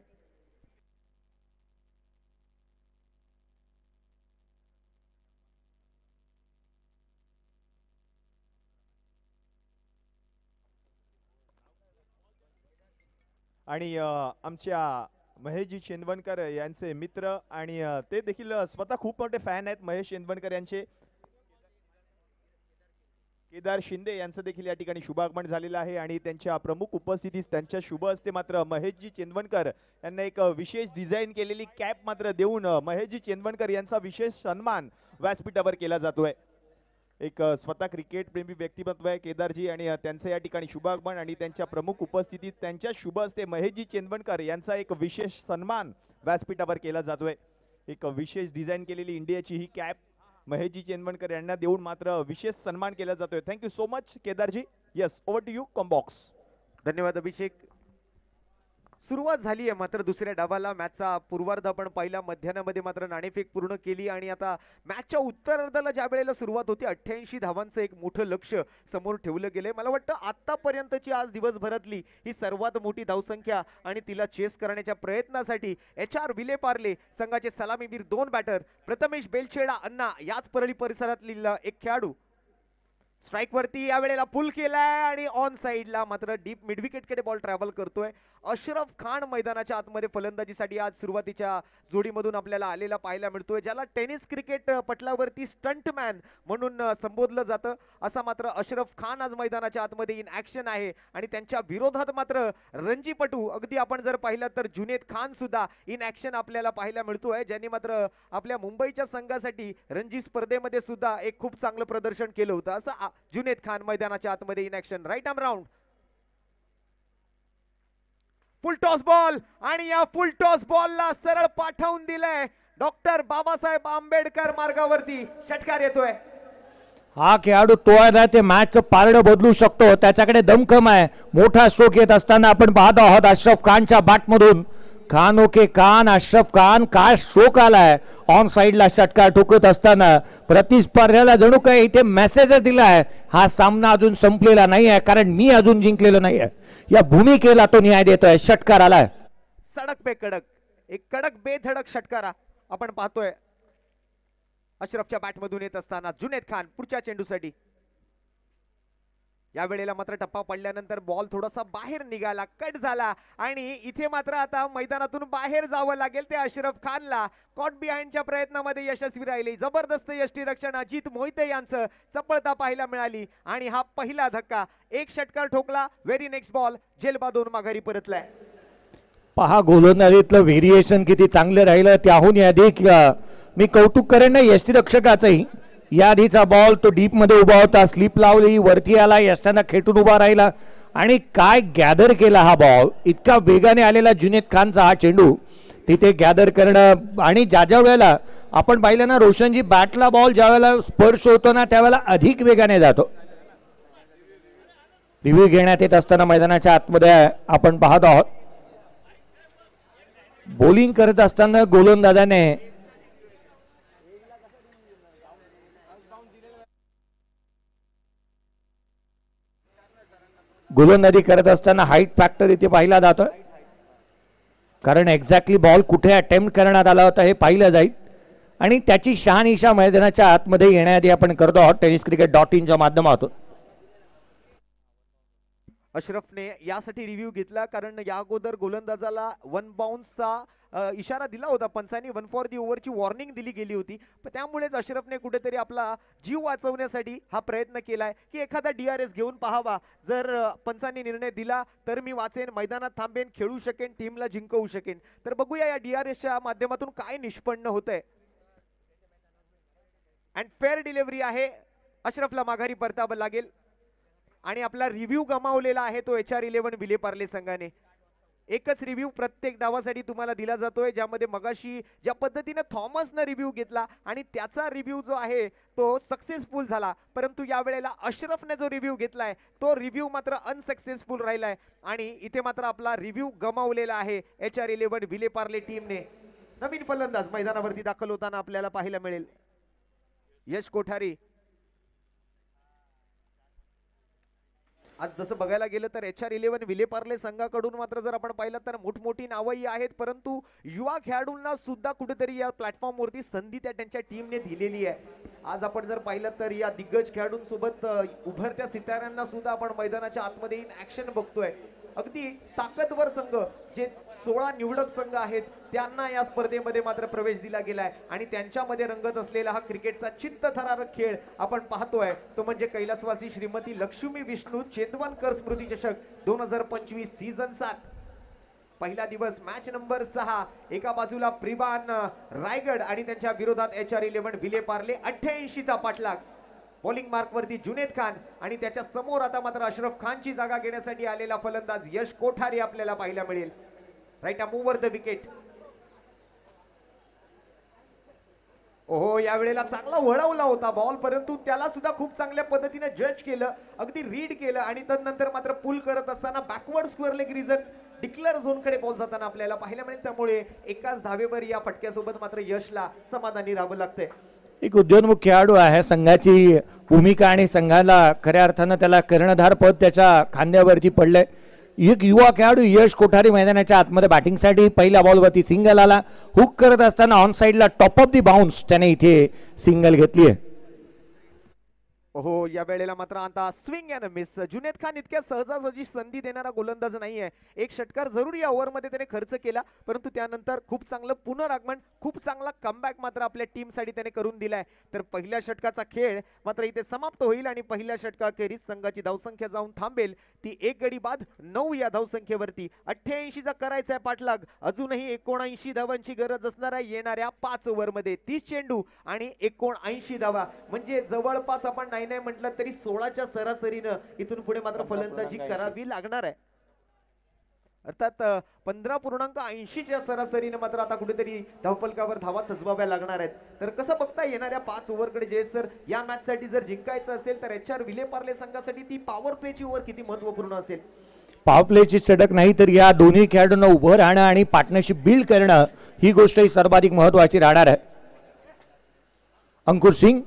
आणि आमच्या महेशजी चेंदवनकर यांचे मित्र आणि ते देखील स्वतः खूप मोठे फॅन आहेत महेश चेंदवनकर यांचे. केदार शिंदे यांचं देखील या ठिकाणी शुभागमन झालेलं आहे आणि त्यांच्या प्रमुख उपस्थितीत त्यांच्या शुभ हस्ते मात्र महेशजी चेंदवनकर यांना एक विशेष डिझाईन केलेली कॅप मात्र देऊन महेशजी चेंदवनकर यांचा विशेष सन्मान व्यासपीठावर केला जातोय. एक स्वतः क्रिकेट प्रेमी व्यक्तिमत्व आहे केदारजी आणि त्यांचं या ठिकाणी शुभागमन आणि त्यांच्या प्रमुख उपस्थितीत त्यांच्या शुभ हस्ते महेशजी चेंदवनकर यांचा एक विशेष सन्मान व्यासपीठावर केला जातोय. एक विशेष डिझाईन केलेली इंडियाची ही कॅप महेशजी चेंदवनकर यांना देऊन मात्र विशेष सन्मान केला जातोय. Thank you so much Kedarji. Yes, over to you combox. धन्यवाद अभिषेक. सुरुवात झाली आहे मात्र दुसऱ्या डावाला. मॅचचा पूर्वार्ध आपण पहिल्या मध्यानामध्ये मात्र नाणेफेक पूर्ण केली आणि आता मॅचच्या उत्तरार्धाला ज्या वेळेला सुरुवात होती 88 धावांचं एक मोठं लक्ष समोर ठेवलं गेलंय. मला वाटतं आतापर्यंतची आज दिवसभरातली ही सर्वात मोठी धावसंख्या आणि तिला चेस करण्याच्या प्रयत्नासाठी HR विलेपार्ले संघाचे सलामीवीर 2 बॅटर प्रथमेश बेलछेडा अण्णा याच परळी परिसरातील एक खेळाडू स्ट्राइक वरती या वेळेला पुल केलाय आणि ऑन साइडला मात्र डीप मिड विकेट कडे बॉल ट्रॅव्हल करतोय. अशरफ खान मैदानाच्या आतमध्ये फलंदाजीसाठी आज सुरुवातीच्या जोडीमधून आपल्याला आलेला पाहायला मिळतोय, ज्याला टेनिस क्रिकेट पटलावरती स्टंटमॅन म्हणून संबोधलं जातं. असा मात्र अशरफ खान आज मैदानाच्या आतमध्ये इन ऍक्शन आहे आणि त्यांच्या विरोधात मात्र रणजीपटू अगदी आपण जर पाहिलं तर जुनेद खान सुद्धा इन ऍक्शन आपल्याला पाहायला मिळतोय, ज्यांनी मात्र आपल्या मुंबईच्या संघासाठी रणजी स्पर्धेमध्ये सुद्धा एक खूप चांगलं प्रदर्शन केलं होतं. असं जुनेद खान मैदानाच्या आतमध्ये in action. Right arm round, full toss ball आणि या फुल टॉस बॉलला सरळ पाठवून दिलंय डॉक्टर बाबासाहेब आंबेडकर मार्गावरती. षटकार येतोय. हा खेळाडू तो आहे ना ते मॅचचं पारडं बदलू शकतो, त्याच्याकडे दमखम आहे. मोठा स्ट्रोक येत असताना आपण पाहतो आहोत अशरफ खानच्या बॅटमधून. खान ओके खान, अशरफ खान काय स्ट्रोक आलाय. ऑन साइडला षटकार ठोकत असताना प्रतिस्पर्ध्याला जणू काय इथे मेसेज दिलाय, हा सामना अजून संपलेला नाही आहे कारण मी अजून जिंकलेलो नाही आहे. या भूमिकेला तो न्याय देतोय. षटकार आलाय. सडक पे कडक, एक कडक बेधडक षटकारा आपण पाहतोय अशरफच्या बॅटमधून येत असताना. जुनेद खान पुढच्या चेंडूसाठी. या वेळेला मात्र टप्पा पडल्यानंतर बॉल थोडासा बाहेर निघाला, कट झाला आणि इथे मात्र आता मैदानातून बाहेर जावं लागेल ते अशरफ खानला. कॉट बिहाइंडच्या प्रयत्नामध्ये यशस्वी राहिले. जबरदस्त यष्टीरक्षण अजित मोहिते यांचं चपळता पाहायला मिळाली आणि हा पहिला धक्का. एक षटकार ठोकला, व्हेरी नेक्स्ट बॉल जेलबा 2 माघारी परतलाय. पहा गोलंदाजीतलं व्हेरिएशन किती चांगलं राहिलं. त्याहून अधिक मी कौतुक करेन ना यष्टीरक्षकाचंही. या आधीचा बॉल तो डीप मध्ये उभा होता, स्लिप लावली, वरती आला, यष्टांना खेटून उभा राहिला आणि काय गॅदर केला हा बॉल. इतका वेगाने आलेला जुनेद खानचा हा चेंडू तिथे गॅदर करणं. आणि ज्या वेळेला आपण पाहिलं ना रोशनजी, बॅटला बॉल ज्या वेळेला स्पर्श होतो ना त्यावेळेला अधिक वेगाने जातो. रिव्ह्यू घेण्यात येत असताना मैदानाच्या आतमध्ये आपण पाहत आहोत बॉलिंग करत असताना गोलंदाजाने गोलंदाजी करत असताना हाईट फॅक्टर इथे पाहिला जातोय, कारण एक्झॅक्टली बॉल कुठे अटेम्प्ट करण्यात आला होता हे पाहिलं जाईल आणि त्याची शहानिशा मैदानाच्या आतमध्ये येण्याआधी आपण करतो आहोत tenniscricket.in माध्यमातून. अशरफने यासाठी रिव्ह्यू घेतला कारण या अगोदर गोलंदाजाला 1 बाउन्सचा इशारा दिला होता पंचांनी. 1 फॉर दी ओव्हरची वॉर्निंग दिली गेली होती. पण त्यामुळेच अशरफने कुठेतरी आपला जीव वाचवण्यासाठी हा प्रयत्न केलाय की एखादा DRS घेऊन पाहावा. जर पंचांनी निर्णय दिला तर मी वाचेन, मैदानात थांबेन, खेळू शकेन, टीमला जिंकवू शकेन. तर बघूया या DRSच्या माध्यमातून काय निष्पन्न होतंय. अँड फेअर डिलिव्हरी आहे. अशरफला माघारी परतावं लागेल आणि आपला रिव्ह्यू गमावलेला आहे तो HR11 विलेपार्ले संघाने. एकच रिव्ह्यू प्रत्येक डावासाठी तुम्हाला दिला जातोय, ज्यामध्ये मगाशी ज्या पद्धतीने थॉमसने रिव्ह्यू घेतला आणि त्याचा रिव्ह्यू जो आहे तो सक्सेसफुल झाला, परंतु या वेळेला अशरफने जो रिव्ह्यू घेतलाय तो रिव्ह्यू मात्र अनसक्सेसफुल राहिलाय आणि इथे मात्र आपला रिव्ह्यू गमावलेला आहे HR11 विलेपार्ले टीमने. नवीन फलंदाज मैदानावरती दाखल होताना आपल्याला पाहायला मिळेल यश कोठारी. आज जसं बघायला गेलं तर HR11 विलेपार्ले संघाकडून मात्र जर आपण पाहिलं तर मोठमोठी नावही आहेत, परंतु युवा खेळाडूंना सुद्धा कुठेतरी या प्लॅटफॉर्मवरती संधी त्यांच्या टीमने दिलेली आहे. आज आपण जर पाहिलं तर या दिग्गज खेळाडूंसोबत उभरत्या सिताऱ्यांना सुद्धा आपण मैदानाच्या आतमध्ये इन ऍक्शन बघतोय. अगदी ताकदवर संघ जे 16 निवडक संघ आहेत त्यांना या स्पर्धेमध्ये मात्र प्रवेश दिला गेलाय आणि त्यांच्यामध्ये रंगत असलेला हा क्रिकेटचा चित्तथरारक खेळ आपण पाहतोय तो म्हणजे कैलासवासी श्रीमती लक्ष्मी विष्णू चेंदवनकर स्मृती चषक 2025 सीझन 7. पहिला दिवस मॅच नंबर 6. एका बाजूला प्रिबान रायगड आणि त्यांच्या विरोधात HR11 विलेपार्ले. 88चा पाठलाग. बॉलिंग मार्क वरती जुनेद खान आणि त्याच्या समोर आता मात्र अशरफ खानची जागा घेण्यासाठी आलेला फलंदाज यश कोठारी आपल्याला पाहायला मिळेल. Right arm over the wicket. ओहो, या वेळेला चांगला वळवला होता बॉल, परंतु त्याला सुद्धा खूप चांगल्या पद्धतीने जज केलं, अगदी रीड केलं आणि तदनंतर मात्र पुल करत असताना backward square leg region declare झोनकडे बॉल जाताना आपल्याला पाहायला मिळेल. त्यामुळे एकाच धावेवर या फटक्यासोबत मात्र यशला समाधानी राहावं लागतंय. एक उद्योन्मुख खेळाडू आहे, संघाची भूमिका आणि संघाला खऱ्या अर्थानं त्याला कर्णधार पद त्याच्या खांद्यावरती पडलंय. एक युवा खेळाडू यश कोठारी मैदानाच्या आतमध्ये बॅटिंगसाठी पहिल्या बॉलवरती सिंगल आला. हुक करत असताना ऑन साइडला टॉप ऑफ दी बाउन्स त्याने इथे सिंगल घेतली आहे. हो, या वेळेला मात्र आता swing and miss. Junaid Khan इतक्या सहजासहजी संधी देणारा गोलंदाज नाहीये. एक षटकार जरूर या ओव्हरमध्ये त्याने खर्च केला, परंतु त्यानंतर खूप चांगलं पुनरागमन, खूप चांगला कमबॅक मात्र आपल्या टीमसाठी त्याने करून दिलाय. तर पहिल्या षटकाचा खेळ मात्र इथे समाप्त होईल आणि पहिल्या षटकाखेरीज संघाची धावसंख्या जाऊन थांबेल ती 1 गडी बाद 9 या धावसंख्येवरती. 88चा करायचा आहे पाठलाग. अजूनही 79 धावांची गरज असणार आहे येणाऱ्या 5 ओव्हरमध्ये. 30 चेंडू आणि 79 धावा म्हणजे जवळपास आपण नाही म्हटलं तरी 16च्या सरासरीनं इथून पुढे मात्र फलंदाजी करावी लागणार आहे. अर्थात 15.80च्या सरासरीनं मात्र आता कुठेतरी धावफलकावर धावा सजवाव्या लागणार आहेत. तर कसं बघता येणाऱ्या 5 ओव्हरकडे जे सर या मॅच साठी जर जिंकायचं असेल तर HR विलेपार्ले संघासाठी ती पॉवर प्लेची ओव्हर किती महत्वपूर्ण असेल? पॉवर प्लेची चटक नाही तर या दोन्ही खेळाडूंना उभं राहणं आणि पार्टनरशिप बिल्ड करणं ही गोष्ट सर्वाधिक महत्वाची राहणार आहे. अंकुर सिंग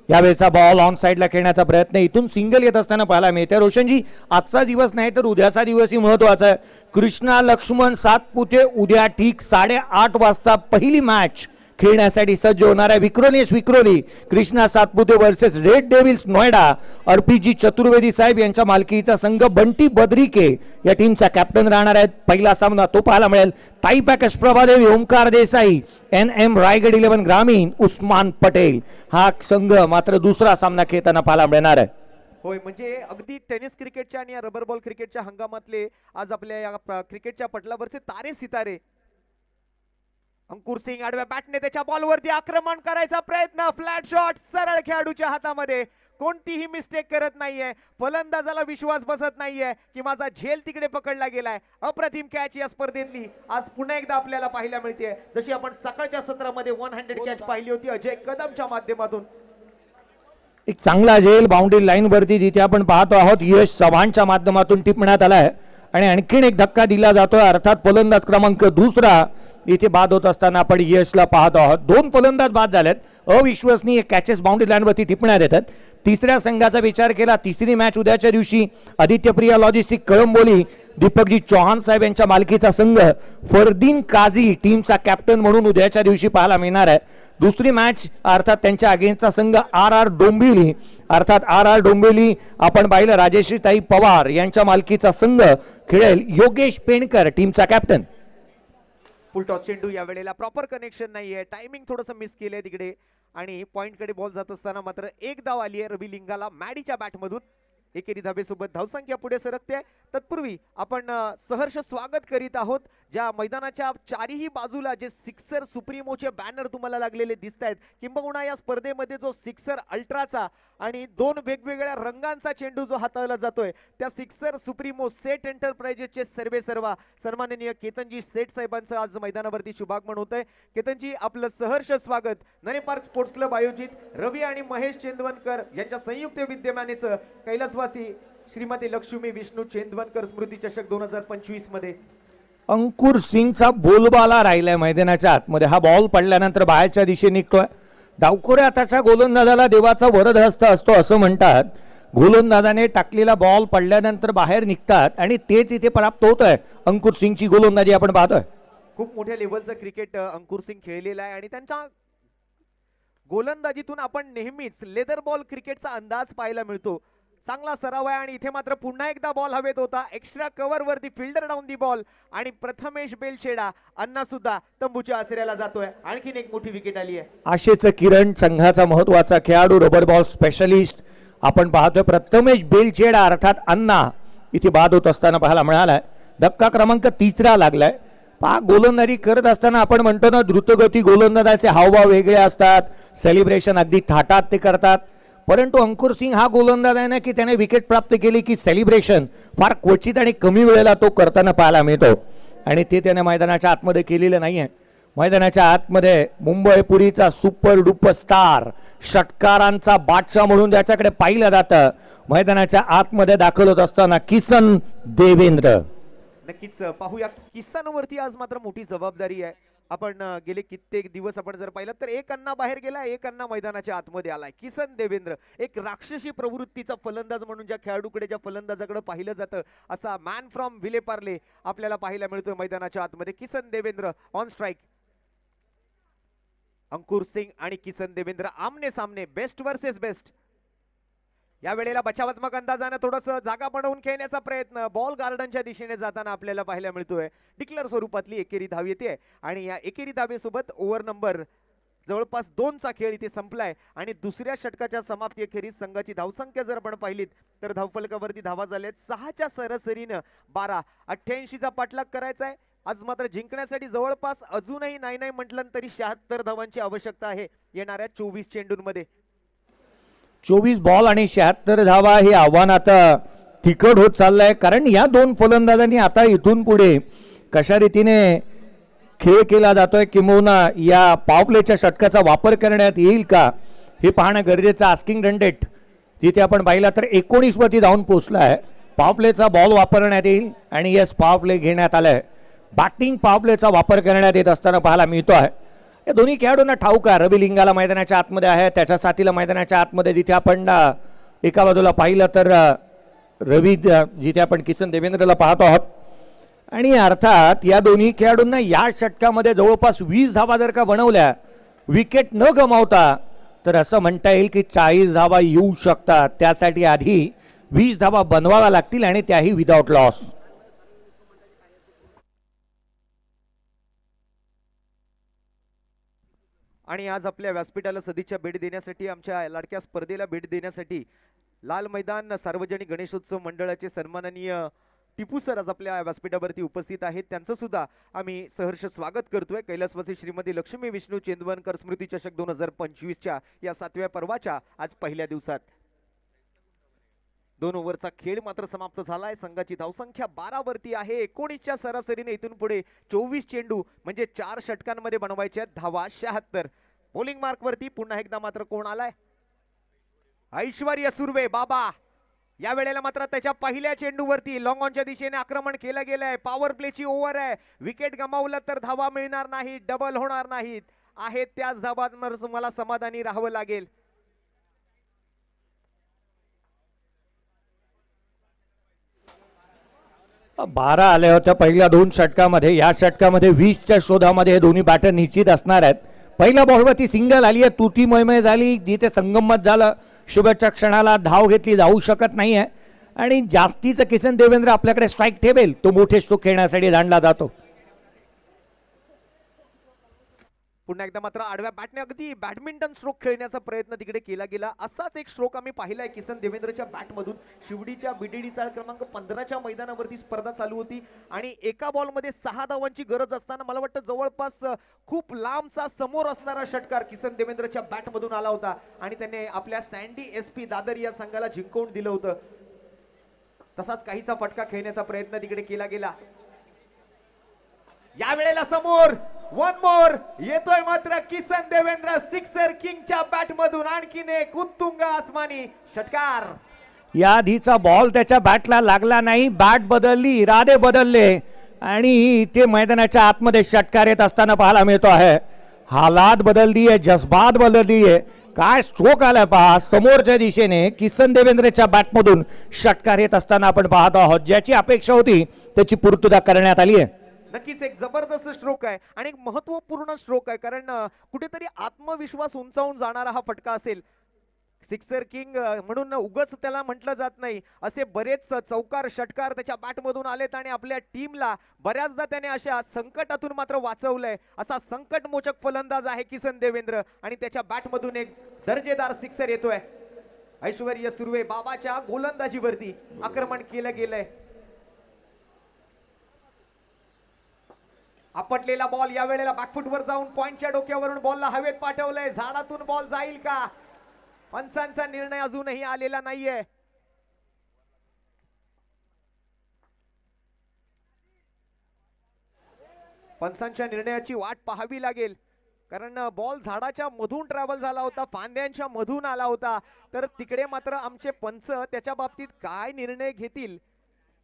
यावेळेचा बॉल ऑन साइडला खेळण्याचा प्रयत्न, इथून सिंगल येत असताना पाहायला मिळते. रोशनजी, आजचा दिवस नाही तर उद्याचा दिवसही महत्वाचा आहे. कृष्णा लक्ष्मण सातपुते उद्या ठीक 8:30 वाजता पहिली मॅच खेळण्यासाठी सज्ज होणार आहे. Vikhroli Krishna Satpute versus Red Devils Noida. RPG Chaturvedi साहेब यांच्या मालकीचा संघ बंटी बद्रिके या टीमचा कॅप्टन राहणार आहेत. पहिला सामना तो पाहायला मिळेल. ताई पॅकेज प्रभादेवी, ओमकार देसाई, NM रायगड 11 ग्रामीण, उस्मान पटेल हा संघ मात्र दुसरा सामना खेळताना पाहायला मिळणार आहे. होय, म्हणजे अगदी टेनिस क्रिकेटच्या आणि रबर बॉल क्रिकेटच्या हंगामातले आज आपल्या या क्रिकेटच्या पटलावरचे तारे सितारे. अंकुर सिंग आडव्या बॅटने त्याच्या बॉलवरती आक्रमण करायचा प्रयत्न. फ्लॅट शॉट सरळ खेळाडूच्या हातामध्ये. कोणतीही मिस्टेक करत नाहीये. फलंदाजाला विश्वास बसत नाहीये की माझा झेल तिकडे पकडला गेलाय. अप्रतिम कॅच या स्पर्धेतली आज पुन्हा एकदा आपल्याला पाहायला मिळते. जशी आपण सकाळच्या सत्रामध्ये 100 कॅच पाहिली होती अजय कदमच्या माध्यमातून. एक चांगला झेल बाउंड्री लाईन वरती जिथे आपण पाहतो आहोत यश चव्हाणच्या माध्यमातून टिपण्यात आलाय आणि आणखीन एक धक्का दिला जातोय. अर्थात फलंदाज क्रमांक 2 इथे बाद होत असताना आपण यशला पाहतो आहोत. 2 फलंदाज बाद झालेत. अविश्वसनीय कॅचेस बाउंड्री लाईन वरती टिपण्यात येतात. तिसऱ्या संघाचा विचार केला, तिसरी मॅच उद्याच्या दिवशी आदित्य प्रिया लॉजिस्टिक कळंबोली दीपकजी चौहान साहेब यांच्या मालकीचा संघ फरदीन काझी टीमचा कॅप्टन म्हणून उद्याच्या दिवशी पाहायला मिळणार आहे. दुसरी मॅच अर्थात त्यांच्या अगेन्स्टचा संघ RR डोंबिवली. अर्थात RR डोंबिवली आपण पाहिलं राजेश्री ताई पवार यांच्या मालकीचा संघ खेळेल. योगेश पेणकर टीमचा कॅप्टन. फुलटॉस चेंडू या वेळेला प्रॉपर कनेक्शन नाहीये. टायमिंग थोडंसं मिस केलंय तिकडे आणि पॉइंट कडे बॉल जात असताना मात्र एक धाव आली आहे रवी लिंगाला मॅडीच्या बॅटमधून. एकेरी धाबेसोबत धावसंख्या पुढे सरकते. तत्पूर्वी आपण सहर्ष स्वागत करीत आहोत ज्या मैदानाच्या चारही बाजूला जे सिक्सर सुप्रीमोचे बॅनर तुम्हाला लागलेले दिसत आहेत. किंबहुना या स्पर्धेमध्ये जो सिक्सर अल्ट्राचा आणि 2 वेगवेगळ्या रंगांचा चेंडू जो हाताळला जातोय त्या सिक्सर सुप्रीमो सेट एंटरप्राइजेसचे सर्वा सन्माननीय केतनजी सेठ साहेबांचं आज मैदानावरती शुभागमन होतंय. केतनजी, आपलं सहर्ष स्वागत. नरे पार्क स्पोर्ट्स क्लब आयोजित रवी आणि महेश चेंदवनकर यांच्या संयुक्त विद्यमानेचं कैलासवासी श्रीमती लक्ष्मी विष्णू चेंदवनकर स्मृती चषक 2025 मध्ये अंकुर सिंगचा बोलबाला राहिलाय मैदानाच्या आतमध्ये. हा बॉल पडल्यानंतर बाहेरच्या दिशेने निघतोय. डावखोऱ्या त्याच्या गोलंदाजाला देवाचा वरदहस्त असतो असं म्हणतात. गोलंदाजाने टाकलेला बॉल पडल्यानंतर बाहेर निघतात आणि तेच इथे प्राप्त होत आहे. अंकुर सिंगची गोलंदाजी आपण पाहतोय. खूप मोठ्या लेवलचं क्रिकेट अंकुर सिंग खेळलेलं आहे आणि त्यांच्या गोलंदाजीतून आपण नेहमीच लेदर बॉल क्रिकेटचा अंदाज पाहायला मिळतो. चांगला सराव आहे आणि इथे मात्र पुन्हा एकदा बॉल हवेत होता. एक्स्ट्रा कव्हर वरती फिल्डर डाऊन दी बॉल आणि प्रथमेश बेलछेडा अण्णा सुद्धा तंबूच्या आसऱ्याला जातोय. आणखीन एक मोठी विकेट आली आहे. आशेचं किरण संघाचा महत्वाचा खेळाडू रबर बॉल स्पेशलिस्ट आपण पाहतोय. प्रथमेश बेलछेडा अर्थात अण्णा इथे बाद होत असताना पाहायला मिळालाय. धक्का क्रमांक 3 लागलाय. गोलंदाजी करत असताना आपण म्हणतो ना द्रुतगती गोलंदाजाचे हावभाव वेगळे असतात. सेलिब्रेशन अगदी थाटात ते करतात. परंतु अंकुर सिंग हा गोलंदाज आहे ना की त्याने विकेट प्राप्त केली की सेलिब्रेशन फार क्वचित आणि कमी वेळेला तो करताना पाहायला मिळतो आणि ते त्याने मैदानाच्या आतमध्ये केलेलं नाहीये. मैदानाच्या आतमध्ये मुंबई पुरीचा सुपर डुपर स्टार षटकारांचा बादशाह म्हणून ज्याच्याकडे पाहिलं जातं मैदानाच्या आतमध्ये दाखल होत असताना किसन देवेंद्र. नक्कीच पाहूया. किस्सांवरती आज मात्र मोठी जबाबदारी आहे. आपण गेले कित्येक दिवस आपण जर पाहिलं तर एक अण्णा बाहेर गेला, एक अण्णा मैदानाच्या आतमध्ये आलाय. किसन देवेंद्र एक राक्षसी प्रवृत्तीचा फलंदाज म्हणून ज्या खेळाडूकडे, ज्या फलंदाजाकडे पाहिलं जातं, असा मॅन फ्रॉम विलेपार्ले आपल्याला पाहायला मिळतोय मैदानाच्या आतमध्ये. Kisan Devendra on strike. अंकुर सिंग आणि किसन देवेंद्र आमने सामने, बेस्ट वर्सेस बेस्ट. या वेळेला बचावात्मक अंदाजाने थोडस जागा बनवून खेळण्याचा प्रयत्न बॉल गार्डनच्या दिशेने जाताना आपल्याला पाहायला मिळतोय. डिक्लेअर स्वरूपातली एकेरी धाव येते आणि या एकेरी धावेसोबत ओव्हर नंबर जवळपास 2चा खेळ इथे संपलाय आणि दुसऱ्या षटकाच्या समाप्तीअखेरीस संघाची धावसंख्या जर आपण पाहिलीत तर धावफलकावरती धावा झाल्यात 6च्या सरासरीनं 12. 88चा पाठलाग करायचा आहे. आज मात्र जिंकण्यासाठी जवळपास अजूनही नाही म्हटलं तरी 76 धावांची आवश्यकता आहे येणाऱ्या 24 चेंडूंमध्ये. 24 बॉल आणि 76 धावा हे आव्हान आता तिखट होत चाललंय, कारण या दोन फलंदाजांनी आता इथून पुढे कशा रीतीने खेळ केला जातोय किंबहुना या पॉवरप्लेच्या षटकाचा वापर करण्यात येईल का हे पाहणं गरजेचं. आस्किंग रन रेट तिथे आपण पाहिला तर 19 वरती जाऊन पोहोचला आहे. पॉवरप्लेचा बॉल वापरण्यात येईल आणि येस पॉवरप्ले घेण्यात आलाय. बॅटिंग पॉवरप्लेचा वापर करण्यात येत असताना पाहायला मिळतो आहे. या दोन्ही खेळाडूंना ठाऊक आहे रवी लिंगाला मैदानाच्या आतमध्ये आहे, त्याच्या साथीला मैदानाच्या आतमध्ये. जिथे आपण एका बाजूला पाहिलं तर रवी, जिथे आपण किसन देवेंद्रला पाहतो आहोत. आणि अर्थात या दोन्ही खेळाडूंना या षटकामध्ये जवळपास 20 धावा जर का बनवल्या विकेट न गमावता तर असं म्हणता येईल की 40 धावा येऊ शकतात. त्यासाठी आधी 20 धावा बनवाव्या लागतील आणि त्याही विदाउट लॉस. आणि आज आपल्या व्यासपीठाला सदिच्छा भेट देण्यासाठी, आमच्या लाडक्या स्पर्धेला भेट देण्यासाठी लाल मैदान सार्वजनिक गणेशोत्सव मंडळाचे सन्माननीय टिपू सर आज आपल्या व्यासपीठावरती उपस्थित आहेत. त्यांचं सुद्धा आम्ही सहर्ष स्वागत करतोय. कैलासवासी श्रीमती लक्ष्मी विष्णू चेंदवनकर स्मृती चषक 2025च्या या 7व्या पर्वाच्या आज पहिल्या दिवसात 2 ओव्हरचा खेळ मात्र समाप्त झालाय. संघाची धावसंख्या 12 वरती आहे. 19च्या सरासरीने इथून पुढे 24 चेंडू म्हणजे 4 षटकांमध्ये बनवायचे आहेत धावा 76. बॉलिंग मार्क वरती पुन्हा एकदा मात्र कोण आलाय? ऐश्वर्य सुर्वे बाबा. या वेळेला मात्र त्याच्या पहिल्या चेंडूवरती लॉंग ऑनच्या दिशेने आक्रमण केलं गेलंय. पॉवर प्लेची ओव्हर आहे. विकेट गमावलं तर धावा मिळणार नाही, डबल होणार नाहीत. आहेत त्याच धावांवर मला समाधानी राहावं लागेल. बारा आल्या होत्या पहिल्या 2 षटकामध्ये. या षटकामध्ये 20च्या शोधामध्ये हे दोन्ही बॅटर निश्चित असणार आहेत. पहिल्या बॉलवरती सिंगल आली आहे, तुती मयमय झाली, जिथे संगमत झालं. शुभेच्छा क्षणाला धाव घेतली जाऊ शकत नाहीये आणि जास्तीचं किसन देवेंद्र आपल्याकडे स्ट्राईक ठेवेल तो मोठे स्ट्रोक खेळण्यासाठी दांडला जातो. पुन्हा एकदा मात्र आडव्या बॅटने अगदी बॅडमिंटन स्ट्रोक खेळण्याचा प्रयत्न तिकडे केला गेला. असाच एक स्ट्रोक आम्ही पाहिलाय किसन देवेंद्रच्या बॅटमधून. शिवडीच्या बीडीडी चाळ क्रमांक 15च्या मैदानावरती स्पर्धा चालू होती आणि एका बॉलमध्ये 6 धावांची गरज असताना मला वाटतं जवळपास खूप लांबचा समोर असणारा षटकार किसन देवेंद्रच्या बॅटमधून आला होता आणि त्याने आपल्या सँडी SP दादर या संघाला जिंकवून दिलं होतं. तसाच काहीसा फटका खेळण्याचा प्रयत्न तिकडे केला गेला. या वेळेला समोर वन मोर येतोय मात्र किसन देवेंद्र सिक्सर किंगच्या बॅट मधून. आणखीन एक उत्तुंग आसमानी षटकार. या आधीचा बॉल त्याच्या बॅटला लागला नाही, बॅट बदलली, इरादे बदलले आणि ते मैदानाच्या आतमध्ये षटकार येत असताना पाहायला मिळतो आहे. हालात बदलली आहे, जज्बात बदलली आहे. काय स्ट्रोक आलाय पहा समोरच्या दिशेने. किसन देवेंद्रच्या बॅटमधून षटकार येत असताना आपण पाहतो आहोत. ज्याची अपेक्षा होती त्याची पूर्तता करण्यात आली आहे. नक्कीच एक जबरदस्त स्ट्रोक आहे आणि एक महत्वपूर्ण स्ट्रोक आहे, कारण कुठेतरी आत्मविश्वास उंचावून जाणारा हा फटका असेल. सिक्सर किंग म्हणून उगच त्याला म्हटलं जात नाही. असे बरेच चौकार षटकार त्याच्या बॅटमधून आलेत आणि आपल्या टीमला बऱ्याचदा त्याने अशा संकटातून मात्र वाचवलंय. असा संकटमोचक फलंदाज आहे किसन देवेंद्र आणि त्याच्या बॅटमधून एक दर्जेदार सिक्सर येतोय. ऐश्वर्य सुर्वे बाबाच्या गोलंदाजीवरती आक्रमण केलं गेलंय. आपटलेला बॉल या वेळेला बॅकफुटवर जाऊन पॉइंटच्या डोक्यावरून बॉलला हवेत पाठवलंय. झाडातून बॉल जाईल का? पंचांचा निर्णय अजूनही आलेला नाहीये. पंचांच्या निर्णयाची वाट पाहावी लागेल, कारण बॉल झाडाच्या मधून ट्रॅव्हल झाला होता, फांद्यांच्या मधून आला होता. तर तिकडे मात्र आमचे पंच त्याच्या बाबतीत काय निर्णय घेतील.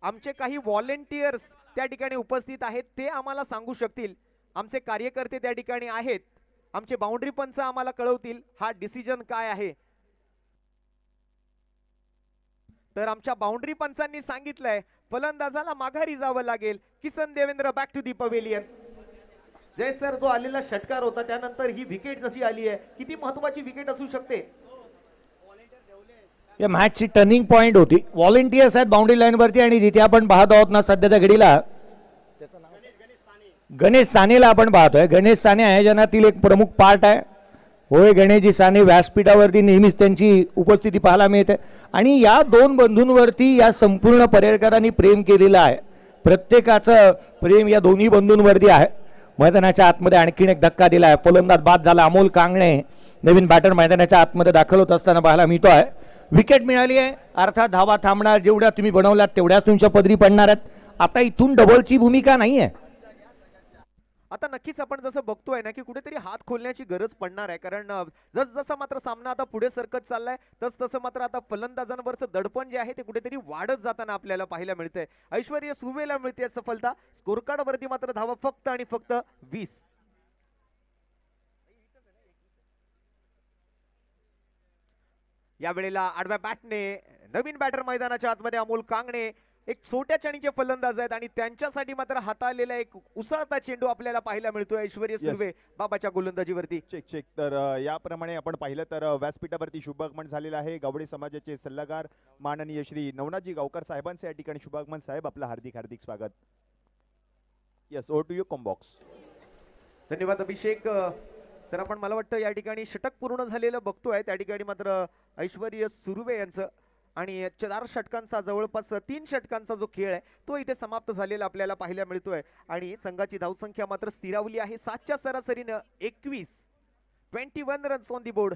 आमचे काही व्हॉलेंटियर्स त्या ठिकाणी उपस्थित आहेत ते आम्हाला सांगू शकतील. आमचे कार्यकर्ते त्या ठिकाणी आहेत, आमचे बाउंड्री पंच आम्हाला कळवतील हा डिसिजन काय आहे. तर आमच्या बाउंड्री पंचांनी सांगितलंय फलंदाजाला माघारी जावं लागेल. Kisan Devendra back to the pavilion. Jay sir, जो आलेला षटकार होता त्यानंतर ही विकेट जशी आली आहे, किती महत्वाची विकेट असू शकते. या मॅचची टर्निंग पॉइंट होती. व्हॉलेंटियर्स आहेत बाउंड्री लाईन वरती आणि जिथे आपण पाहत आहोत ना सध्याच्या घडीला गणेश सानेला आपण पाहतोय. गणेश साने आयोजनातील एक प्रमुख पार्ट आहे. होय, गणेशजी साने व्यासपीठावरती नेहमीच त्यांची उपस्थिती पाहायला मिळते आणि या दोन बंधूंवरती या संपूर्ण परेडकरांनी प्रेम केलेलं आहे. प्रत्येकाचं प्रेम या दोन्ही बंधूंवरती आहे. मैदानाच्या आतमध्ये आणखीन एक धक्का दिलाय. फलंदाज बाद झाला. अमोल कांगणे नवीन बॅटर मैदानाच्या आतमध्ये दाखल होत असताना पाहायला मिळतो आहे. विकेट मिळाली आहे, अर्थात धावा थांबणार. जेवढ्या तुम्ही बनवल्यात तेवढ्याच तुमच्या पदरी पडणार आहेत. आता इथून डबलची भूमिका नाही आहे. आता नक्कीच आपण जसं बघतोय ना की कुठेतरी हात खोलण्याची गरज पडणार आहे, कारण जसं मात्र सामना आता पुढे सरकत चाललाय तसं मात्र आता फलंदाजांवरचं दडपण जे आहे ते कुठेतरी वाढत जाताना आपल्याला पाहायला मिळतंय. ऐश्वर्य सुर्वेला मिळते सफलता. स्कोर कार्ड वरती मात्र धावा फक्त आणि फक्त 20. या वेळेला आडव्या बॅटने नवीन बॅटर मैदानाच्या आतमध्ये अमोल कांगणे एक छोट्या चणीचे फलंदाज आहेत आणि त्यांच्यासाठी मात्र हाताळलेला एक उसळता चेंडू आपल्याला पाहायला मिळतोय ऐश्वर्य सुर्वे बाबाच्या गोलंदाजीवरती. चेक. तर याप्रमाणे आपण पाहिलं तर व्यासपीठावरती शुभागमन झालेला आहे. गावडे समाजाचे सल्लागार माननीय श्री नवनाथजी गावकर साहेबांचे या ठिकाणी शुभागमन. साहेब, आपलं हार्दिक हार्दिक स्वागत. Yes, over to you combox. धन्यवाद अभिषेक. तर आपण मला वाटतं या ठिकाणी षटक पूर्ण झालेलं बघतोय. त्या ठिकाणी मात्र ऐश्वर्य सुर्वे यांचं आणि 4 षटकांचा जवळपास 3 षटकांचा जो खेळ आहे तो इथे समाप्त झालेला आपल्याला पाहायला मिळतोय आणि संघाची धावसंख्या मात्र स्थिरावली आहे 7च्या सरासरीनं 21 रन्स ऑन दी बोर्ड.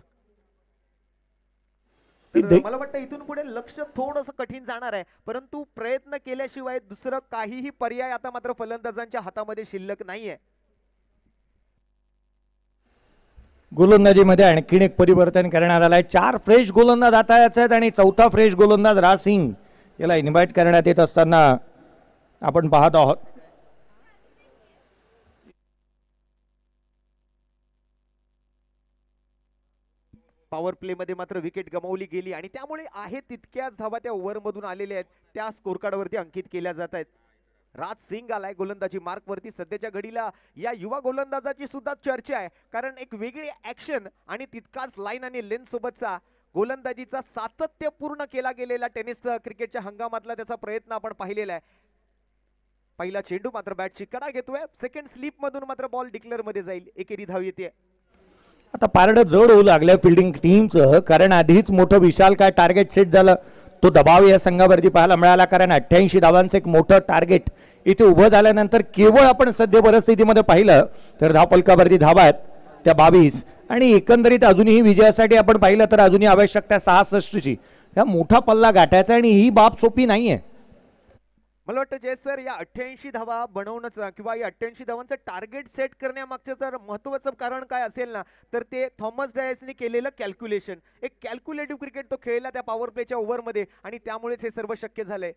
मला वाटतं इथून पुढे लक्ष थोडंसं कठीण जाणार आहे, परंतु प्रयत्न केल्याशिवाय दुसरं काहीही पर्याय आता मात्र फलंदाजांच्या हातामध्ये शिल्लक नाहीये. गोलंदाजीमध्ये आणखीन एक परिवर्तन करण्यात आलंय. 4 फ्रेश गोलंदाज आता याचे आहेत आणि 4था फ्रेश गोलंदाज राज सिंग याला इन्व्हाइट करण्यात येत असताना आपण पाहत आहोत. पॉवर प्ले मध्ये मात्र विकेट गमावली गेली आणि त्यामुळे आहे तितक्याच धावा त्या ओव्हर मधून आलेल्या आहेत त्या स्कोर कार्ड वरती अंकित केल्या जात आहेत. राज सिंग आलाय गोलंदाजी मार्क वरती. सध्याच्या घडीला या युवा गोलंदाजाची सुद्धा चर्चा आहे, कारण एक वेगळी ऍक्शन आणि तितकाच लाईन आणि लेंथ सोबतचा गोलंदाजीचा सातत्यपूर्ण केला गेलेला टेनिस क्रिकेटच्या हंगामातला त्याचा प्रयत्न आपण पाहिलेला आहे. पहिला चेंडू मात्र बॅटची कडा घेतोय. सेकंड स्लिप मधून मात्र बॉल डिक्लेअर मध्ये जाईल. एकेरी धाव येते. आता पारडं जड होऊ लागलं फिल्डिंग टीमचं, कारण आधीच मोठं विशाल काय टार्गेट सेट झालं. तो दबाव या संघावरती पाहायला मिळाला, कारण 88 धावांचं एक मोठं टार्गेट इथे उभं झाल्यानंतर केवळ आपण सध्या परिस्थितीमध्ये पाहिलं तर धावफलकावरती धावा आहेत त्या 22 आणि एकंदरीत अजूनही विजयासाठी आपण पाहिलं तर अजूनही आवश्यकता 66ची. त्या मोठा पल्ला गाठायचा आणि ही बाब सोपी नाहीये. मला वाटतं जय सर, या 88 धावा बनवणं किंवा या 88 धावांचं टार्गेट सेट करण्यामागचं जर महत्त्वाचं कारण काय असेल ना, तर ते थॉमस डायसने केलेलं कॅल्क्युलेशन. एक कॅल्क्युलेटिव्ह क्रिकेट तो खेळला त्या पॉवर प्लेच्या ओव्हरमध्ये आणि त्यामुळेच हे सर्व शक्य झालंय.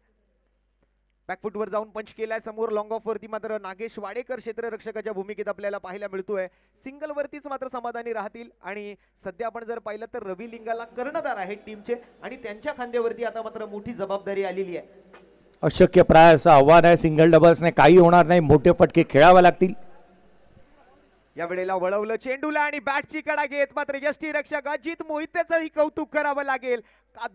बॅकफुटवर जाऊन पंच केलाय. समोर लॉंग ऑफ वरती मात्र नागेश वाडेकर क्षेत्ररक्षकाच्या भूमिकेत आपल्याला पाहायला मिळतोय. सिंगल वरतीच मात्र समाधानी राहतील आणि सध्या आपण जर पाहिलं तर रवी लिंगाला कर्णधार आहेत टीमचे आणि त्यांच्या खांद्यावरती आता मात्र मोठी जबाबदारी आलेली आहे. अशक्य प्राय असं आव्हान आहे. सिंगल डबल्सने काही होणार नाही, मोठे फटके खेळावे लागतील. या वेळेला वळवलं चेंडूला आणि बॅटची कडा घेत मात्र यष्टीरक्षक अजित मोहितेचंही कौतुक करावं लागेल.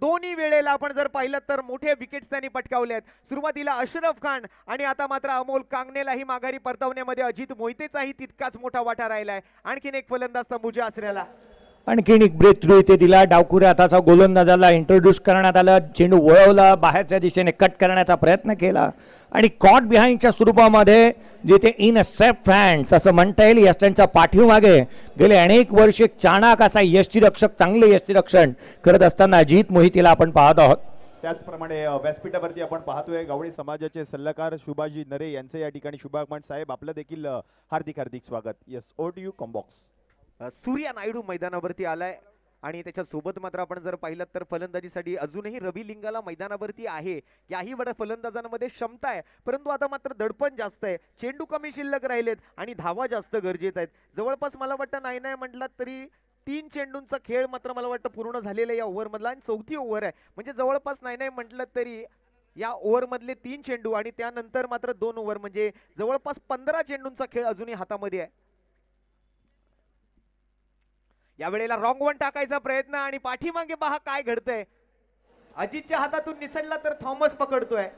दोन्ही वेळेला आपण जर पाहिलं तर मोठे विकेट्स त्यांनी पटकावलेत. सुरुवातीला अशरफ खान आणि आता मात्र अमोल कांगणेलाही माघारी परतवण्यामध्ये अजित मोहितेचाही तितकाच मोठा वाटा राहिलाय. आणखीन एक फलंदाज तंबूच्या आसऱ्याला. आणखीन एक ब्रेक थ्रू इथे दिला. डावखुऱ्या हाताचा गोलंदाजाला इंट्रोड्यूस करण्यात आला. चेंडू वळवला, बाहेरच्या दिशेने कट करण्याचा प्रयत्न केला आणि कॉट बिहाइंडच्या स्वरूपामध्ये जिथे इन सेफ हँड्स असं म्हणता येईल, यष्टींच्या पाठीमागे गेले अनेक वर्ष चाणाक असा यष्टीरक्षक चांगले यष्टीरक्षण करत असताना अजित मोहितेला आपण पाहत आहोत. त्याचप्रमाणे व्यासपीठावरती आपण पाहतोय गावडे समाजाचे सल्लागार शुभाजी नरे यांचे या ठिकाणी शुभागमन. साहेब, आपलं देखील हार्दिक हार्दिक स्वागत. Yes, over to you comm box. Surya Naidu मैदानावरती आलाय आणि त्याच्या सोबत मात्र आपण जर पाहिलं तर फलंदाजीसाठी अजूनही रवी लिंगाला मैदानावरती आहे. याही वड फलंदाजांमध्ये क्षमता आहे, परंतु आता मात्र दडपण जास्त आहे. चेंडू कमी शिल्लक राहिलेत आणि धावा जास्त गरजेत आहेत. जवळपास मला वाटतं नाही म्हटलं तरी 3 चेंडूंचा खेळ मात्र मला वाटतं पूर्ण झालेला या ओव्हरमधला आणि 4थी ओव्हर आहे. म्हणजे जवळपास नाही म्हटलं तरी या ओव्हरमधले 3 चेंडू आणि त्यानंतर मात्र 2 ओव्हर म्हणजे जवळपास 15 चेंडूंचा खेळ अजूनही हातामध्ये आहे. या वेळेला रॉंग वन टाकायचा प्रयत्न आणि पाठीमागे पहा काय घडतंय. अजितच्या हातातून निसटला तर थॉमस पकडतोय.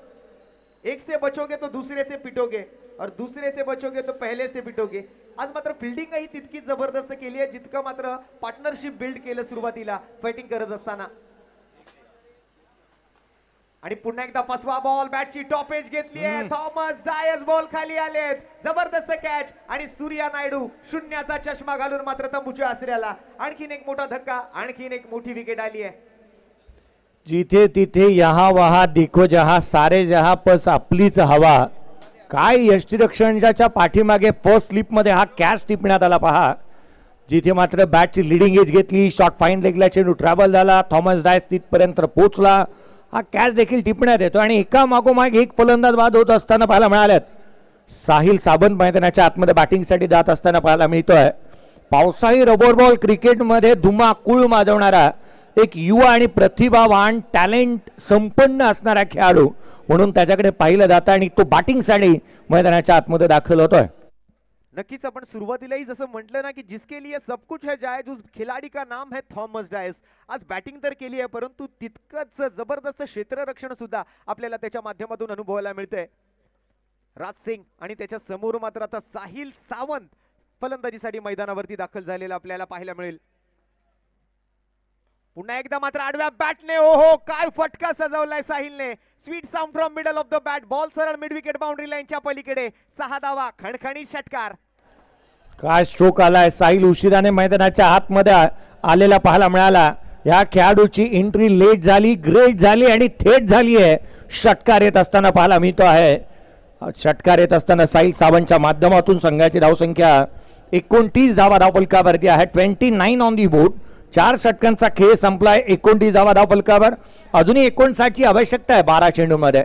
एक से बचोगे तो दूसरे से पिटोगे और दूसरे से बचोगे तो पहले से पिटोगे. आज मात्र फिल्डिंग ही तितकीच जबरदस्त केली आहे जितकं मात्र पार्टनरशिप बिल्ड केलं सुरुवातीला फायटिंग करत असताना. आणि पुन्हा एकदा फसवा बॉल, बॅटची टॉप एज घेतली आहे. थॉमस डायस बॉल खाली आलेत. जबरदस्त कॅच आणि सूर्या नायडू शून्याचा चष्मा घालून मात्र तंबूच्या आसऱ्याला. आणखीन एक मोठा धक्का, आणखीन एक मोठी विकेट आली आहे. जिथे तिथे यहाँ वहा देखो जहा सारे जहा पस आपलीच हवा. काय यष्टीरक्षणाच्या पाठीमागे फर्स्ट स्लिप मध्ये हा कॅच टिपण्यात आला पहा. जिथे मात्र बॅटची लिडिंग एज घेतली, शॉट फाईन लेगला चेंडू ट्रॅव्हल झाला, थॉमस डायस तिथपर्यंत पोहोचला. हा कॅच देखील टिपण्यात येतो आणि एका मागोमाग एक फलंदाज बाद होत असताना पाहायला मिळाल्यात. साहिल सावंत मैदानाच्या आतमध्ये बॅटिंगसाठी जात असताना पाहायला मिळतोय. पावसाळी रबर बॉल क्रिकेटमध्ये धुमाकूळ माजवणारा एक युवा आणि प्रतिभावान टॅलेंट संपन्न असणारा खेळाडू म्हणून त्याच्याकडे पाहिलं जातं आणि तो बॅटिंगसाठी मैदानाच्या आतमध्ये दाखल होतोय. नक्कीच आपण सुरुवातीलाही जसं म्हटलं ना की जिसके लिए सब कुछ है जायज उस खिलाडी का नाम है थॉमस डायस. आज बॅटिंग तर केली आहे परंतु तितकंच जबरदस्त क्षेत्ररक्षण सुद्धा आपल्याला त्याच्या माध्यमातून अनुभवायला मिळतंय. राज सिंग आणि त्याच्या समोर मात्र आता साहिल सावंत फलंदाजीसाठी मैदानावरती दाखल झालेला आपल्याला पाहायला मिळेल. पुन्हा एकदा मात्र आडव्या बॅटने ओहो काय फटका सजवलाय साहिलने. Sweet sound from middle of the bat. Ball सरळ मिड विकेट बाउंड्री लाईनच्या पलीकडे. 6 धावा, खणखणीत षटकार. काय स्ट्रोक आलाय. साहिल उशिराने मैदानाच्या आतमध्ये आलेला पाहायला मिळाला. या खेळाडूची एंट्री लेट झाली, ग्रेट झाली आणि थेट झाली आहे. षटकार येत असताना पाहायला मिळतो आहे. षटकार येत असताना साहिल सावंतच्या माध्यमातून संघाची धावसंख्या 29 धावा धावफलकावरती आहे. 29 ऑन दी बोर्ड. 4 षटकांचा खेळ संपलाय. 29 धावा धावफलकावर. अजूनही 59ची आवश्यकता आहे 12 चेंडूमध्ये.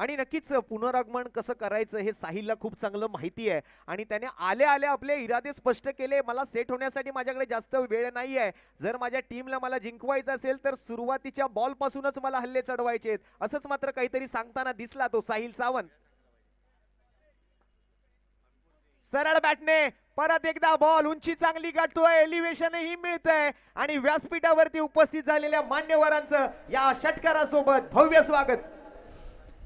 आणि नक्कीच पुनरागमन कसं करायचं हे साहिलला खूप चांगलं माहिती आहे आणि त्याने आले आपले इरादे स्पष्ट केले. मला सेट होण्यासाठी माझ्याकडे जास्त वेळ नाही आहे. जर माझ्या टीमला मला जिंकवायचं असेल तर सुरुवातीच्या बॉल पासूनच मला हल्ले चढवायचे आहेत, असंच मात्र काहीतरी सांगताना दिसला तो साहिल सावंत. सरळ बॅटने परत एकदा बॉल उंची चांगली गाठतोय, एलिव्हेशनही मिळतंय आणि व्यासपीठावरती उपस्थित झालेल्या मान्यवरांचं या षटकारासोबत भव्य स्वागत.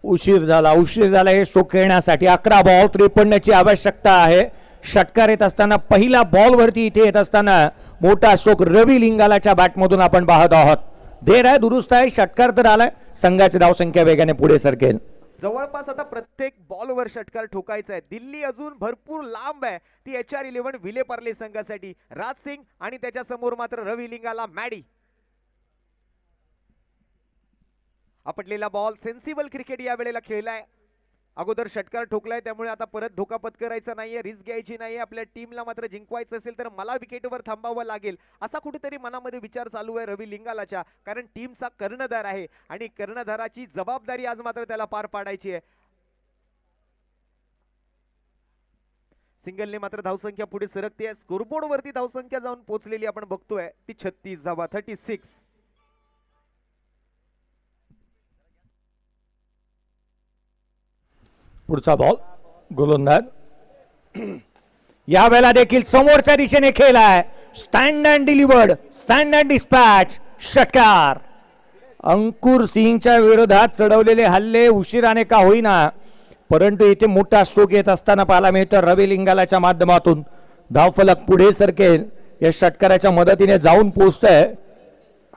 उशीर झाला हे स्ट्रोक खेळण्यासाठी. 11 बॉल 53ची आवश्यकता आहे. षटकार येत असताना पहिला बॉल वरती इथे येत असताना मोठा स्ट्रोक रवी लिंगालाच्या बॅटमधून आपण पाहत आहोत. देर आहे, दुरुस्त आहे, षटकार तर आलाय. संघाची धावसंख्या वेगाने पुढे सरकेल. जवळपास आता प्रत्येक बॉलवर षटकार ठोकायचा आहे. दिल्ली अजून भरपूर लांब आहे ती HR11 विले पार्ले संघासाठी. राज सिंग आणि त्याच्या समोर मात्र रवी Lingala Maddy. आपटलेला ball sensible cricket या वेळेला खेळलाय. अगोदर षटकार ठोकलाय त्यामुळे आता परत धोका पत्करायचा नाहीये, रिस्क घ्यायची नाहीये. आपल्या टीमला मात्र जिंकवायचं असेल तर मला विकेटवर थांबावं लागेल असा कुठेतरी मनामध्ये विचार चालू आहे रवी लिंगालाच्या. कारण टीमचा कर्णधार आहे आणि कर्णधाराची जबाबदारी आज मात्र त्याला पार पाडायची आहे. सिंगलने मात्र धावसंख्या पुढे सरकते. स्कोरबोर्ड वरती धावसंख्या जाऊन पोहोचलेली आपण बघतोय ती 36 धावा, 36. पुढचा बॉल गोलंदाज यावेळेला देखील समोरच्या दिशेने खेळलाय. Stand and delivered, stand and dispatch, षटकार. अंकुर सिंगच्या विरोधात चढवलेले हल्ले उशिराने का होईना परंतु इथे मोठा स्ट्रोक येत असताना पाहायला मिळतो. रवी लिंगालाच्या माध्यमातून धावफलक पुढे सरकेल. या षटकाराच्या मदतीने जाऊन पोहोचतंय.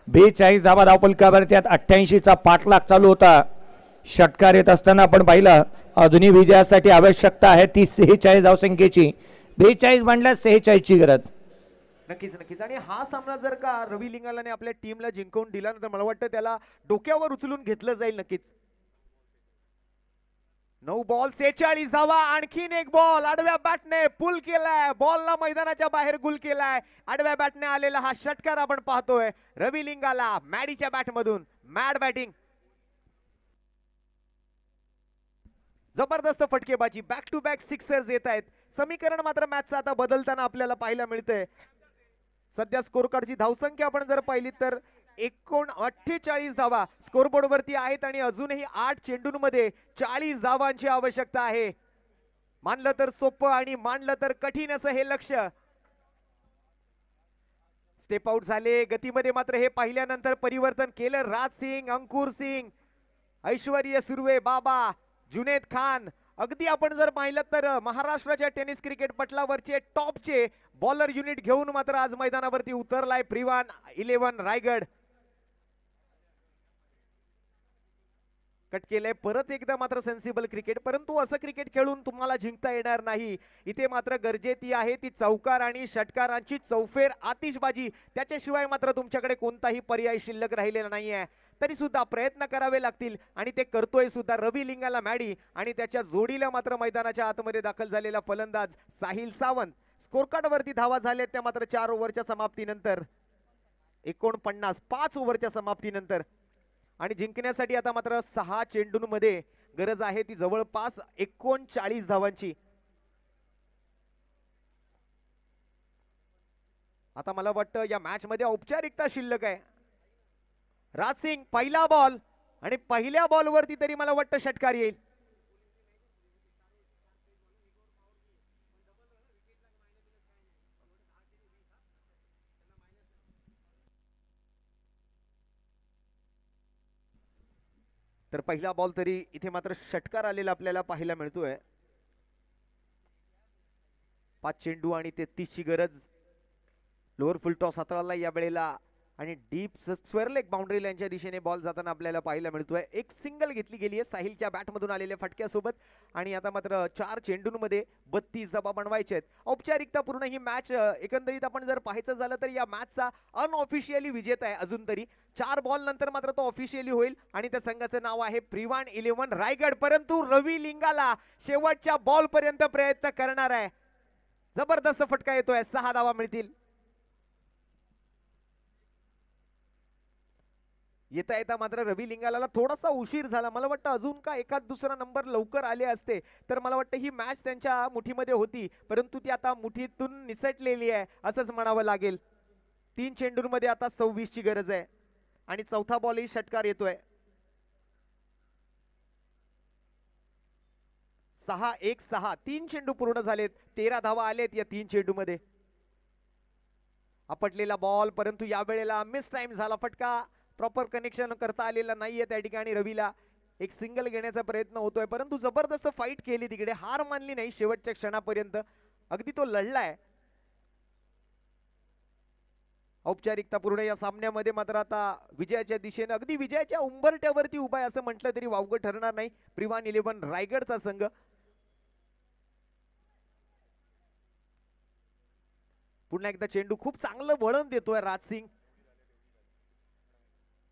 42 धावा धावफलकावर, त्यात 88चा पाठलाग चालू होता. षटकार येत असताना आपण पाहिलं अजूनही विजयासाठी आवश्यकता आहे ती 46 धावसंख्येची. 42 म्हणल्यास 46ची गरज. नक्कीच. आणि हा सामना जर का रवी लिंगालाने आपल्या टीमला जिंकवून दिला तर मला वाटतं त्याला डोक्यावर उचलून घेतलं जाईल. नक्कीच 9 बॉल 46 धावा. आणखीन एक बॉल आडव्या बॅटने पुल केलाय, बॉलला मैदानाच्या बाहेर गुल केलाय. आडव्या बॅटने आलेला हा षटकार आपण पाहतोय रवी लिंगाला मॅडीच्या बॅट मधून. मॅड बॅटिंग, जबरदस्त फटकेबाजी, बॅक टू बॅक सिक्सर्स येत आहेत. समीकरण मात्र मॅचचं आता बदलताना आपल्याला पाहायला मिळतंय. सध्या स्कोर कार्डची धावसंख्या आपण जर पाहिली तर 48 धावा स्कोरबोर्ड वरती आहेत आणि अजूनही 8 चेंडूंमध्ये 40 धावांची आवश्यकता आहे. मानलं तर सोपं आणि मानलं तर कठीण असं हे लक्ष्य. स्टेप आउट झाले, गतीमध्ये मात्र हे पाहिल्यानंतर परिवर्तन केलं. राज सिंग, अंकुर सिंग, ऐश्वर्य सुर्वे, बाबा, जुनेद खान, अगदी आपण जर पाहिलं तर महाराष्ट्राच्या टेनिस क्रिकेट पटलावरचे टॉपचे बॉलर युनिट घेऊन मात्र आज मैदानावरती उतरलाय प्रिवान 11 रायगड. कट केलंय परत एकदा मात्र सेन्सिबल क्रिकेट, परंतु असं क्रिकेट खेळून तुम्हाला जिंकता येणार नाही. इथे मात्र गरजेची आहे ती चौकार आणि षटकारांची चौफेर आतिषबाजी, त्याच्याशिवाय मात्र तुमच्याकडे कोणताही पर्याय शिल्लक राहिलेला नाहीये. तरी सुद्धा प्रयत्न करावे लागतील आणि ते करतोय सुद्धा रवी लिंगाला मॅडी आणि त्याच्या जोडीला मात्र मैदानाच्या आतमध्ये दाखल झालेला फलंदाज साहिल सावंत. स्कोर कार्ड वरती धावा झाल्या त्या मात्र 4 ओव्हरच्या समाप्तीनंतर 49 5 ओव्हरच्या समाप्तीनंतर. आणि जिंकण्यासाठी आता मात्र 6 चेंडूंमध्ये गरज आहे ती जवळपास 39 धावांची. आता मला वाटतं या मॅच मध्ये औपचारिकता शिल्लक आहे. राज सिंग पहिला बॉल आणि पहिल्या बॉल वरती तरी मला वाटतं षटकार येईल. तर पहिला बॉल तरी इथे मात्र षटकार आलेला आपल्याला पाहायला मिळतोय. 5 चेंडू आणि 33 ची गरज. लोअर फुल टॉस हाताळला या वेळेला आणि डीप स्क्वेअर लेग बाउंड्री लाईनच्या दिशेने बॉल जाताना आपल्याला पाहायला मिळतोय. एक सिंगल घेतली गेली आहे साहिलच्या बॅटमधून आलेल्या फटक्यासोबत आणि आता मात्र 4 चेंडूंमध्ये 32 धावा बनवायचे आहेत. औपचारिकता पूर्ण ही मॅच एकंदरीत आपण जर पाहायचं झालं तर या मॅचचा अनऑफिशियली विजेता आहे अजून तरी. 4 बॉल नंतर मात्र तो ऑफिशियली होईल आणि त्या संघाचं नाव आहे प्रिवान 11 रायगड. परंतु रवी लिंगाला शेवटच्या बॉल पर्यंत प्रयत्न करणार आहे. जबरदस्त फटका येतोय, 6 धावा मिळतील. येता येता मात्र रवी लिंगाला थोडासा उशीर झाला. मला वाटतं अजून का एखाद दुसरा नंबर लवकर आले असते तर मला वाटतं ही मॅच त्यांच्या मुठीमध्ये होती, परंतु ती आता मुठीतून निसटलेली आहे असंच म्हणावं लागेल. 3 चेंडूंमध्ये आता 26 ची गरज आहे आणि चौथा बॉलही षटकार येतोय. 6-1-6 3 चेंडू पूर्ण झालेत, 13 धावा आलेत या 3 चेंडूमध्ये. आपटलेला बॉल, परंतु या वेळेला मिस टाइम झाला. फटका प्रॉपर कनेक्शन करता आलेला नाहीये त्या ठिकाणी. रवीला एक सिंगल घेण्याचा प्रयत्न होतोय, परंतु जबरदस्त फाईट केली तिकडे, हार मानली नाही शेवटच्या क्षणापर्यंत. अगदी तो लढलाय. औपचारिकता पूर्ण या सामन्यामध्ये मात्र आता विजयाच्या दिशेने, अगदी विजयाच्या उंबरठ्यावरती उभा आहे असं म्हटलं तरी वावगं ठरणार नाही प्रिवान 11 रायगडचा संघ. पुन्हा एकदा चेंडू खूप चांगलं वळण देतोय राज सिंग.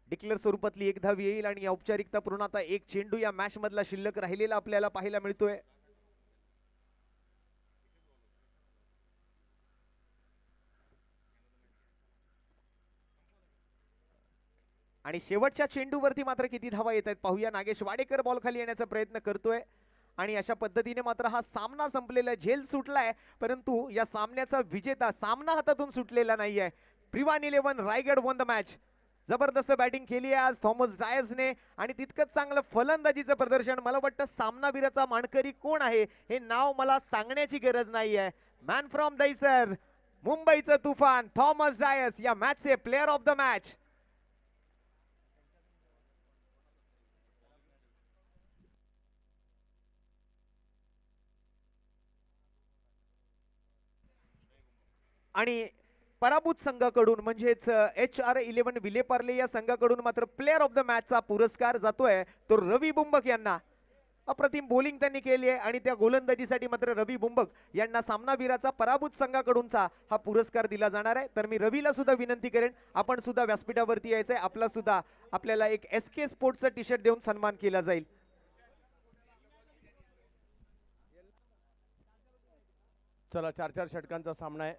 डिक्लेअर स्वरूपातली एक धाव येईल आणि औपचारिकता पूर्ण आता 1 चेंडू या मॅच मधला शिल्लक राहिलेला आपल्याला पाहायला मिळतोय. आणि शेवटच्या चेंडूवरती मात्र किती धावा येत आहेत पाहूया. नागेश वाडेकर बॉल खाली येण्याचा प्रयत्न करतोय आणि अशा पद्धतीने मात्र हा सामना संपलेला. झेल सुटलाय, परंतु या सामन्याचा विजेता सामना हातातून सुटलेला नाहीये. प्रिवान 11 रायगड वन द मॅच. जबरदस्त बॅटिंग केली आहे आज थॉमस डायसने आणि तितकंच चांगलं फलंदाजीचं प्रदर्शन. मला वाटतं सामनावीराचा मानकरी कोण आहे हे नाव मला सांगण्याची गरज नाहीये. मॅन फ्रॉम दहिसर, मुंबईचं तुफान थॉमस डायस या मॅचचे प्लेअर ऑफ द मॅच. आणि पराभूत संघाकडून म्हणजेच HR11 विलेपार्ले या संघाकडून मात्र प्लेअर ऑफ द मॅचचा पुरस्कार जातोय तो रवी बुंबक यांना. अप्रतिम बॉलिंग त्यांनी केली आहे आणि त्या गोलंदाजीसाठी मात्र रवी बुंबक यांना सामनावीराचा पराभूत संघाकडूनचा हा पुरस्कार दिला जाणार आहे. तर मी रवीला सुद्धा विनंती करेन आपण सुद्धा व्यासपीठावरती यायचंय. आपला सुद्धा आपल्याला एक SK स्पोर्ट्सचा टी-शर्ट देऊन सन्मान केला जाईल. चला 4-4 षटकांचा सामना आहे.